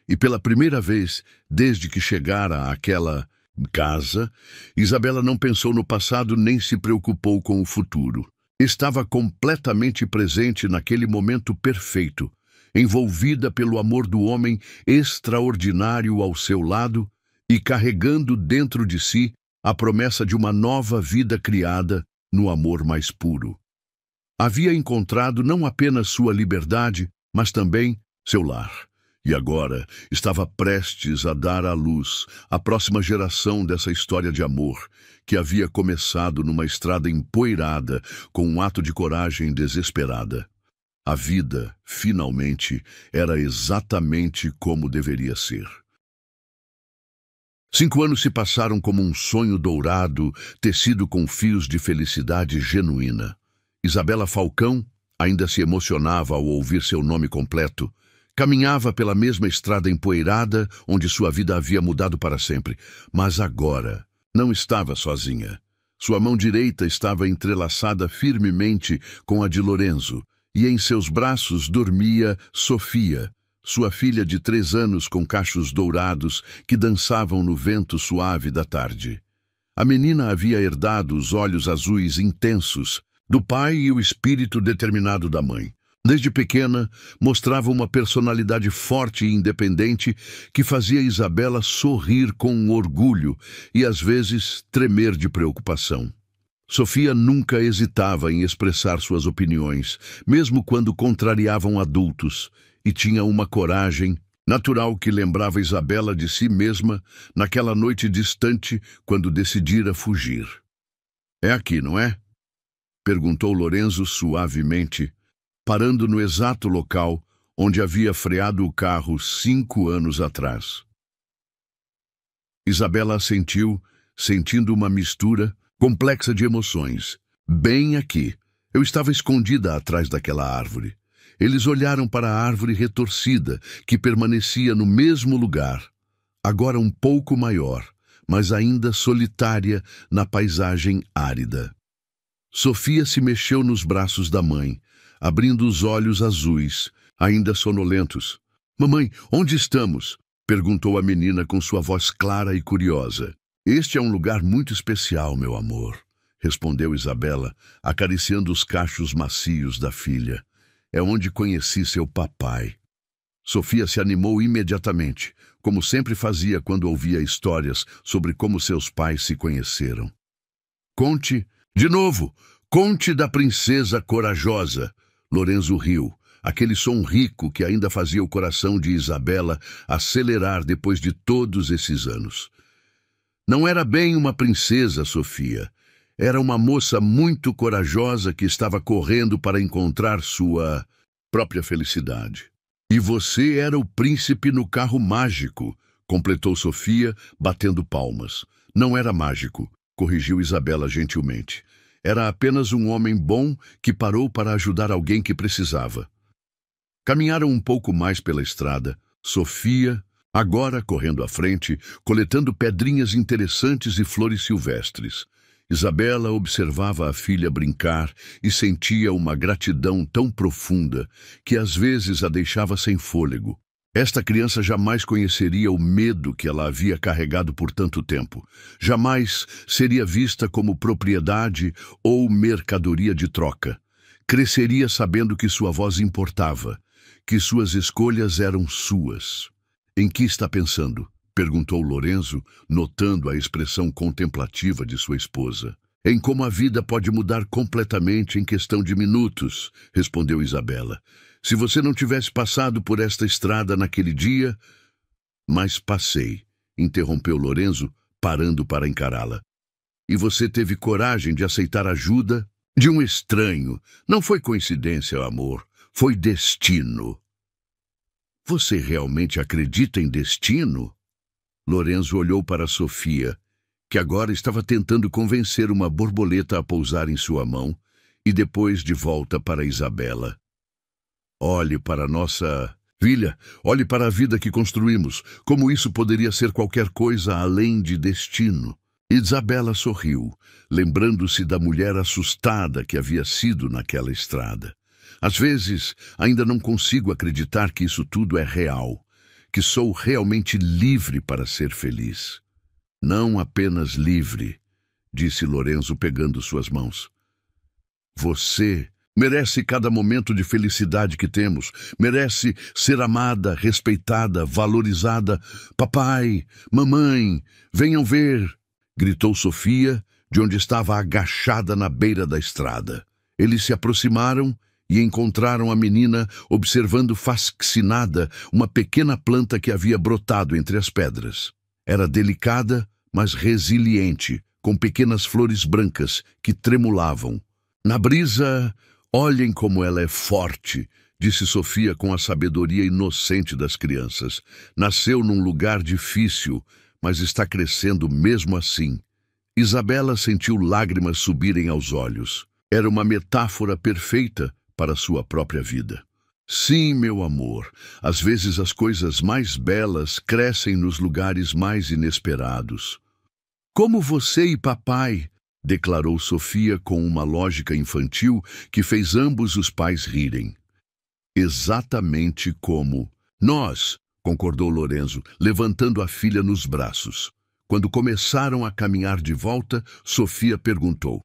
E pela primeira vez, desde que chegara àquela casa, Isabela não pensou no passado nem se preocupou com o futuro. Estava completamente presente naquele momento perfeito, envolvida pelo amor do homem extraordinário ao seu lado e carregando dentro de si a promessa de uma nova vida criada no amor mais puro. Havia encontrado não apenas sua liberdade, mas também seu lar. E agora estava prestes a dar à luz a próxima geração dessa história de amor, que havia começado numa estrada empoeirada com um ato de coragem desesperada. A vida, finalmente, era exatamente como deveria ser. 5 anos se passaram como um sonho dourado, tecido com fios de felicidade genuína. Isabela Falcão ainda se emocionava ao ouvir seu nome completo. Caminhava pela mesma estrada empoeirada onde sua vida havia mudado para sempre. Mas agora não estava sozinha. Sua mão direita estava entrelaçada firmemente com a de Lorenzo, e em seus braços dormia Sofia, sua filha de 3 anos com cachos dourados que dançavam no vento suave da tarde. A menina havia herdado os olhos azuis intensos do pai e o espírito determinado da mãe. Desde pequena, mostrava uma personalidade forte e independente que fazia Isabela sorrir com orgulho e, às vezes, tremer de preocupação. Sofia nunca hesitava em expressar suas opiniões, mesmo quando contrariavam adultos, e tinha uma coragem natural que lembrava Isabela de si mesma naquela noite distante quando decidira fugir. "É aqui, não é?" perguntou Lorenzo suavemente, parando no exato local onde havia freado o carro 5 anos atrás. Isabela assentiu, sentindo uma mistura complexa de emoções. "Bem aqui. Eu estava escondida atrás daquela árvore." Eles olharam para a árvore retorcida, que permanecia no mesmo lugar, agora um pouco maior, mas ainda solitária na paisagem árida. Sofia se mexeu nos braços da mãe, abrindo os olhos azuis, ainda sonolentos. "Mamãe, onde estamos?" perguntou a menina com sua voz clara e curiosa. "Este é um lugar muito especial, meu amor", respondeu Isabela, acariciando os cachos macios da filha. "É onde conheci seu papai." Sofia se animou imediatamente, como sempre fazia quando ouvia histórias sobre como seus pais se conheceram. "Conte, de novo, conte da princesa corajosa." Lorenzo riu, aquele som rico que ainda fazia o coração de Isabela acelerar depois de todos esses anos. "Não era bem uma princesa, Sofia. Era uma moça muito corajosa que estava correndo para encontrar sua própria felicidade. E você era o príncipe no carro mágico", completou Sofia, batendo palmas. "Não era mágico", corrigiu Isabela gentilmente. "Era apenas um homem bom que parou para ajudar alguém que precisava." Caminharam um pouco mais pela estrada. Sofia, agora correndo à frente, coletando pedrinhas interessantes e flores silvestres. Isabela observava a filha brincar e sentia uma gratidão tão profunda que às vezes a deixava sem fôlego. Esta criança jamais conheceria o medo que ela havia carregado por tanto tempo. Jamais seria vista como propriedade ou mercadoria de troca. Cresceria sabendo que sua voz importava, que suas escolhas eram suas. "Em que está pensando?" perguntou Lorenzo, notando a expressão contemplativa de sua esposa. "Em como a vida pode mudar completamente em questão de minutos", respondeu Isabela. "Se você não tivesse passado por esta estrada naquele dia..." "Mas passei", interrompeu Lorenzo, parando para encará-la. "E você teve coragem de aceitar ajuda De um estranho. Não foi coincidência, amor. Foi destino. Você realmente acredita em destino? Lorenzo olhou para Sofia, que agora estava tentando convencer uma borboleta a pousar em sua mão, e depois de volta para Isabela. Olhe para nossa filha, olhe para a vida que construímos, como isso poderia ser qualquer coisa além de destino. Isabela sorriu, lembrando-se da mulher assustada que havia sido naquela estrada. Às vezes, ainda não consigo acreditar que isso tudo é real, que sou realmente livre para ser feliz. Não apenas livre, disse Lorenzo pegando suas mãos. Você merece cada momento de felicidade que temos, merece ser amada, respeitada, valorizada. Papai, mamãe, venham ver, gritou Sofia, de onde estava agachada na beira da estrada. Eles se aproximaram e encontraram a menina observando fascinada uma pequena planta que havia brotado entre as pedras. Era delicada, mas resiliente, com pequenas flores brancas que tremulavam. Na brisa, olhem como ela é forte, disse Sofia com a sabedoria inocente das crianças. Nasceu num lugar difícil, mas está crescendo mesmo assim. Isabela sentiu lágrimas subirem aos olhos. Era uma metáfora perfeita para sua própria vida. Sim, meu amor, às vezes as coisas mais belas crescem nos lugares mais inesperados. Como você e papai, declarou Sofia com uma lógica infantil que fez ambos os pais rirem. Exatamente como nós, concordou Lorenzo, levantando a filha nos braços. Quando começaram a caminhar de volta, Sofia perguntou: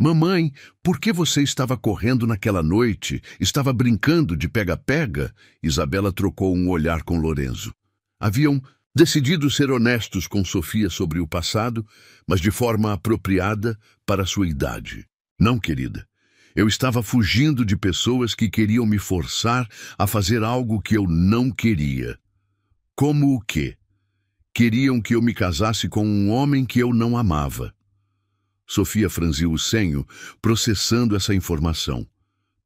Mamãe, por que você estava correndo naquela noite? Estava brincando de pega-pega? Isabela trocou um olhar com Lorenzo. Haviam decidido ser honestos com Sofia sobre o passado, mas de forma apropriada para sua idade. Não, querida. Eu estava fugindo de pessoas que queriam me forçar a fazer algo que eu não queria. Como o quê? Queriam que eu me casasse com um homem que eu não amava. Sofia franziu o senho, processando essa informação.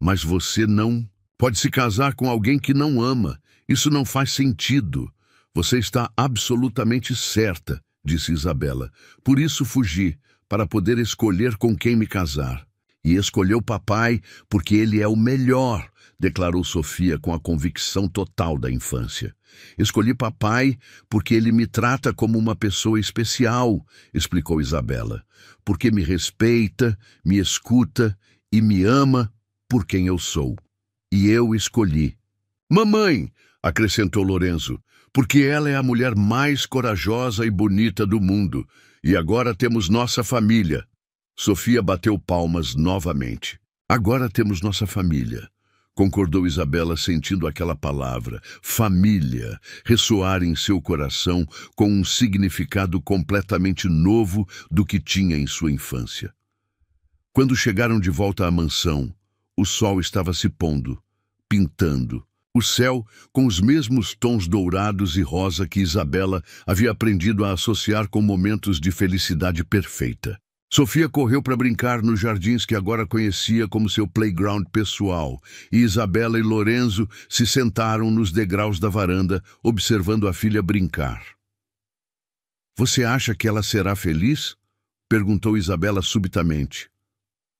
Mas você não pode se casar com alguém que não ama. Isso não faz sentido. Você está absolutamente certa, disse Isabela. Por isso fugi, para poder escolher com quem me casar. E escolheu papai porque ele é o melhor, declarou Sofia com a convicção total da infância. Escolhi papai porque ele me trata como uma pessoa especial, explicou Isabela. Porque me respeita, me escuta e me ama por quem eu sou. E eu escolhi. Mamãe, acrescentou Lorenzo, porque ela é a mulher mais corajosa e bonita do mundo. E agora temos nossa família. Sofia bateu palmas novamente. Agora temos nossa família, concordou Isabela, sentindo aquela palavra, família, ressoar em seu coração com um significado completamente novo do que tinha em sua infância. Quando chegaram de volta à mansão, o sol estava se pondo, pintando, o céu com os mesmos tons dourados e rosa que Isabela havia aprendido a associar com momentos de felicidade perfeita. Sofia correu para brincar nos jardins que agora conhecia como seu playground pessoal, e Isabela e Lorenzo se sentaram nos degraus da varanda, observando a filha brincar. Você acha que ela será feliz? Perguntou Isabela subitamente.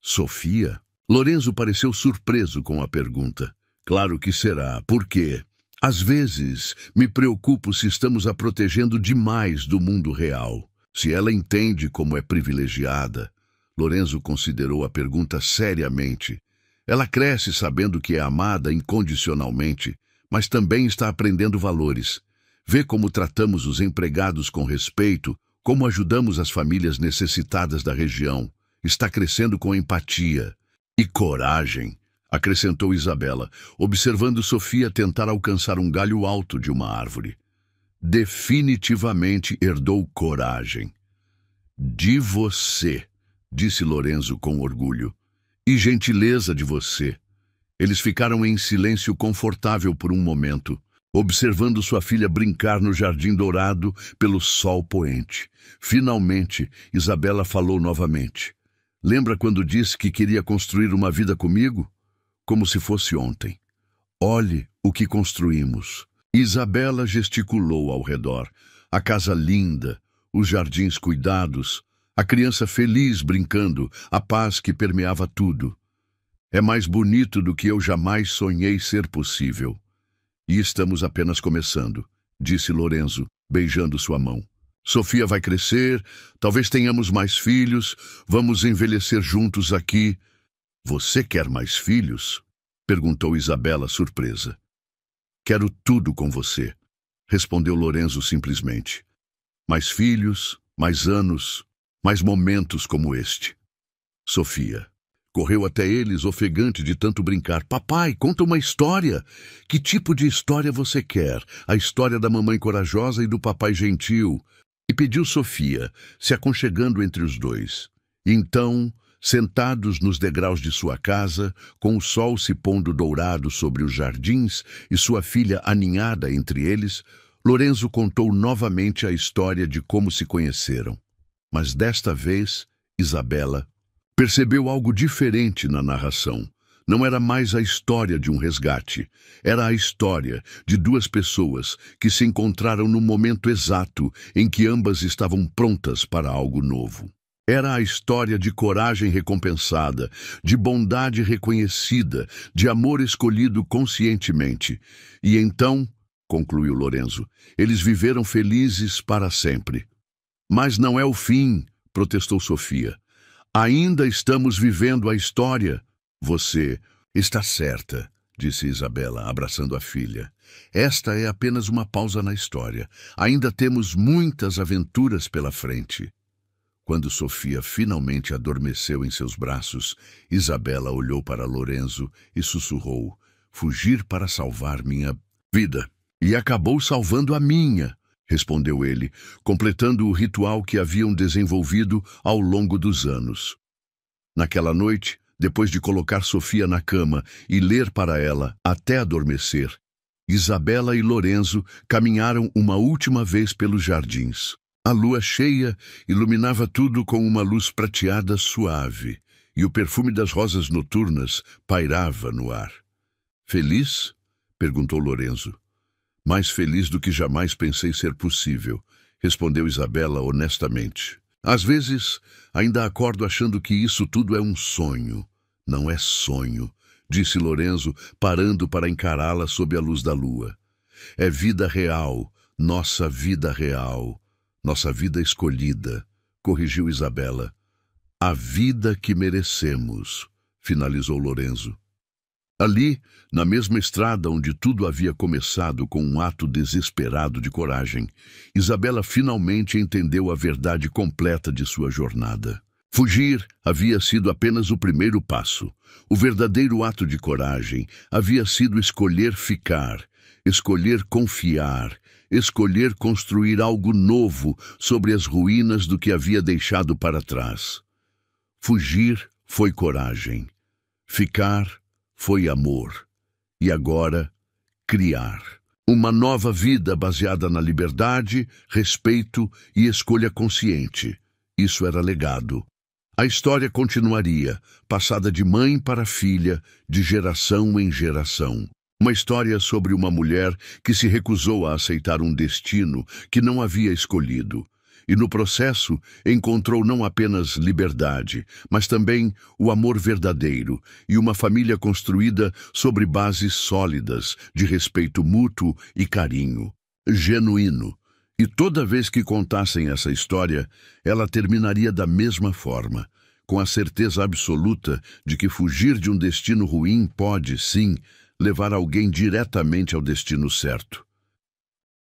Sofia? Lorenzo pareceu surpreso com a pergunta. Claro que será. Por quê? Às vezes, me preocupo se estamos a protegendo demais do mundo real. Se ela entende como é privilegiada, Lorenzo considerou a pergunta seriamente. Ela cresce sabendo que é amada incondicionalmente, mas também está aprendendo valores. Vê como tratamos os empregados com respeito, como ajudamos as famílias necessitadas da região. Está crescendo com empatia e coragem, acrescentou Isabela, observando Sofia tentar alcançar um galho alto de uma árvore. Definitivamente herdou coragem. De você, disse Lorenzo com orgulho. E gentileza de você. Eles ficaram em silêncio confortável por um momento, observando sua filha brincar no jardim dourado pelo sol poente. Finalmente, Isabela falou novamente. Lembra quando disse que queria construir uma vida comigo? Como se fosse ontem. Olhe o que construímos. Isabela gesticulou ao redor. A casa linda, os jardins cuidados, a criança feliz brincando, a paz que permeava tudo. É mais bonito do que eu jamais sonhei ser possível. E estamos apenas começando, disse Lorenzo, beijando sua mão. Sofia vai crescer, talvez tenhamos mais filhos, vamos envelhecer juntos aqui. Você quer mais filhos? Perguntou Isabela, surpresa. Quero tudo com você, respondeu Lorenzo simplesmente. Mais filhos, mais anos, mais momentos como este. Sofia correu até eles, ofegante de tanto brincar. Papai, conta uma história. Que tipo de história você quer? A história da mamãe corajosa e do papai gentil. E pediu Sofia, se aconchegando entre os dois. Então, sentados nos degraus de sua casa, com o sol se pondo dourado sobre os jardins e sua filha aninhada entre eles, Lorenzo contou novamente a história de como se conheceram. Mas desta vez, Isabela percebeu algo diferente na narração. Não era mais a história de um resgate. Era a história de duas pessoas que se encontraram no momento exato em que ambas estavam prontas para algo novo. Era a história de coragem recompensada, de bondade reconhecida, de amor escolhido conscientemente. E então, concluiu Lorenzo, eles viveram felizes para sempre. Mas não é o fim, protestou Sofia. Ainda estamos vivendo a história. Você está certa, disse Isabela, abraçando a filha. Esta é apenas uma pausa na história. Ainda temos muitas aventuras pela frente. Quando Sofia finalmente adormeceu em seus braços, Isabela olhou para Lorenzo e sussurrou, fugir para salvar minha vida. E acabou salvando a minha, respondeu ele, completando o ritual que haviam desenvolvido ao longo dos anos. Naquela noite, depois de colocar Sofia na cama e ler para ela até adormecer, Isabela e Lorenzo caminharam uma última vez pelos jardins. A lua cheia iluminava tudo com uma luz prateada suave, e o perfume das rosas noturnas pairava no ar. Feliz? Perguntou Lorenzo. Mais feliz do que jamais pensei ser possível, respondeu Isabela honestamente. Às vezes, ainda acordo achando que isso tudo é um sonho. Não é sonho, disse Lorenzo, parando para encará-la sob a luz da lua. É vida real, nossa vida escolhida, corrigiu Isabela. A vida que merecemos, finalizou Lorenzo. Ali, na mesma estrada onde tudo havia começado com um ato desesperado de coragem, Isabela finalmente entendeu a verdade completa de sua jornada. Fugir havia sido apenas o primeiro passo. O verdadeiro ato de coragem havia sido escolher ficar, escolher confiar, escolher construir algo novo sobre as ruínas do que havia deixado para trás. Fugir foi coragem. Ficar foi amor. E agora, criar. Uma nova vida baseada na liberdade, respeito e escolha consciente. Isso era legado. A história continuaria, passada de mãe para filha, de geração em geração. Uma história sobre uma mulher que se recusou a aceitar um destino que não havia escolhido. E no processo encontrou não apenas liberdade, mas também o amor verdadeiro e uma família construída sobre bases sólidas de respeito mútuo e carinho, genuíno. E toda vez que contassem essa história, ela terminaria da mesma forma, com a certeza absoluta de que fugir de um destino ruim pode, sim, levar alguém diretamente ao destino certo.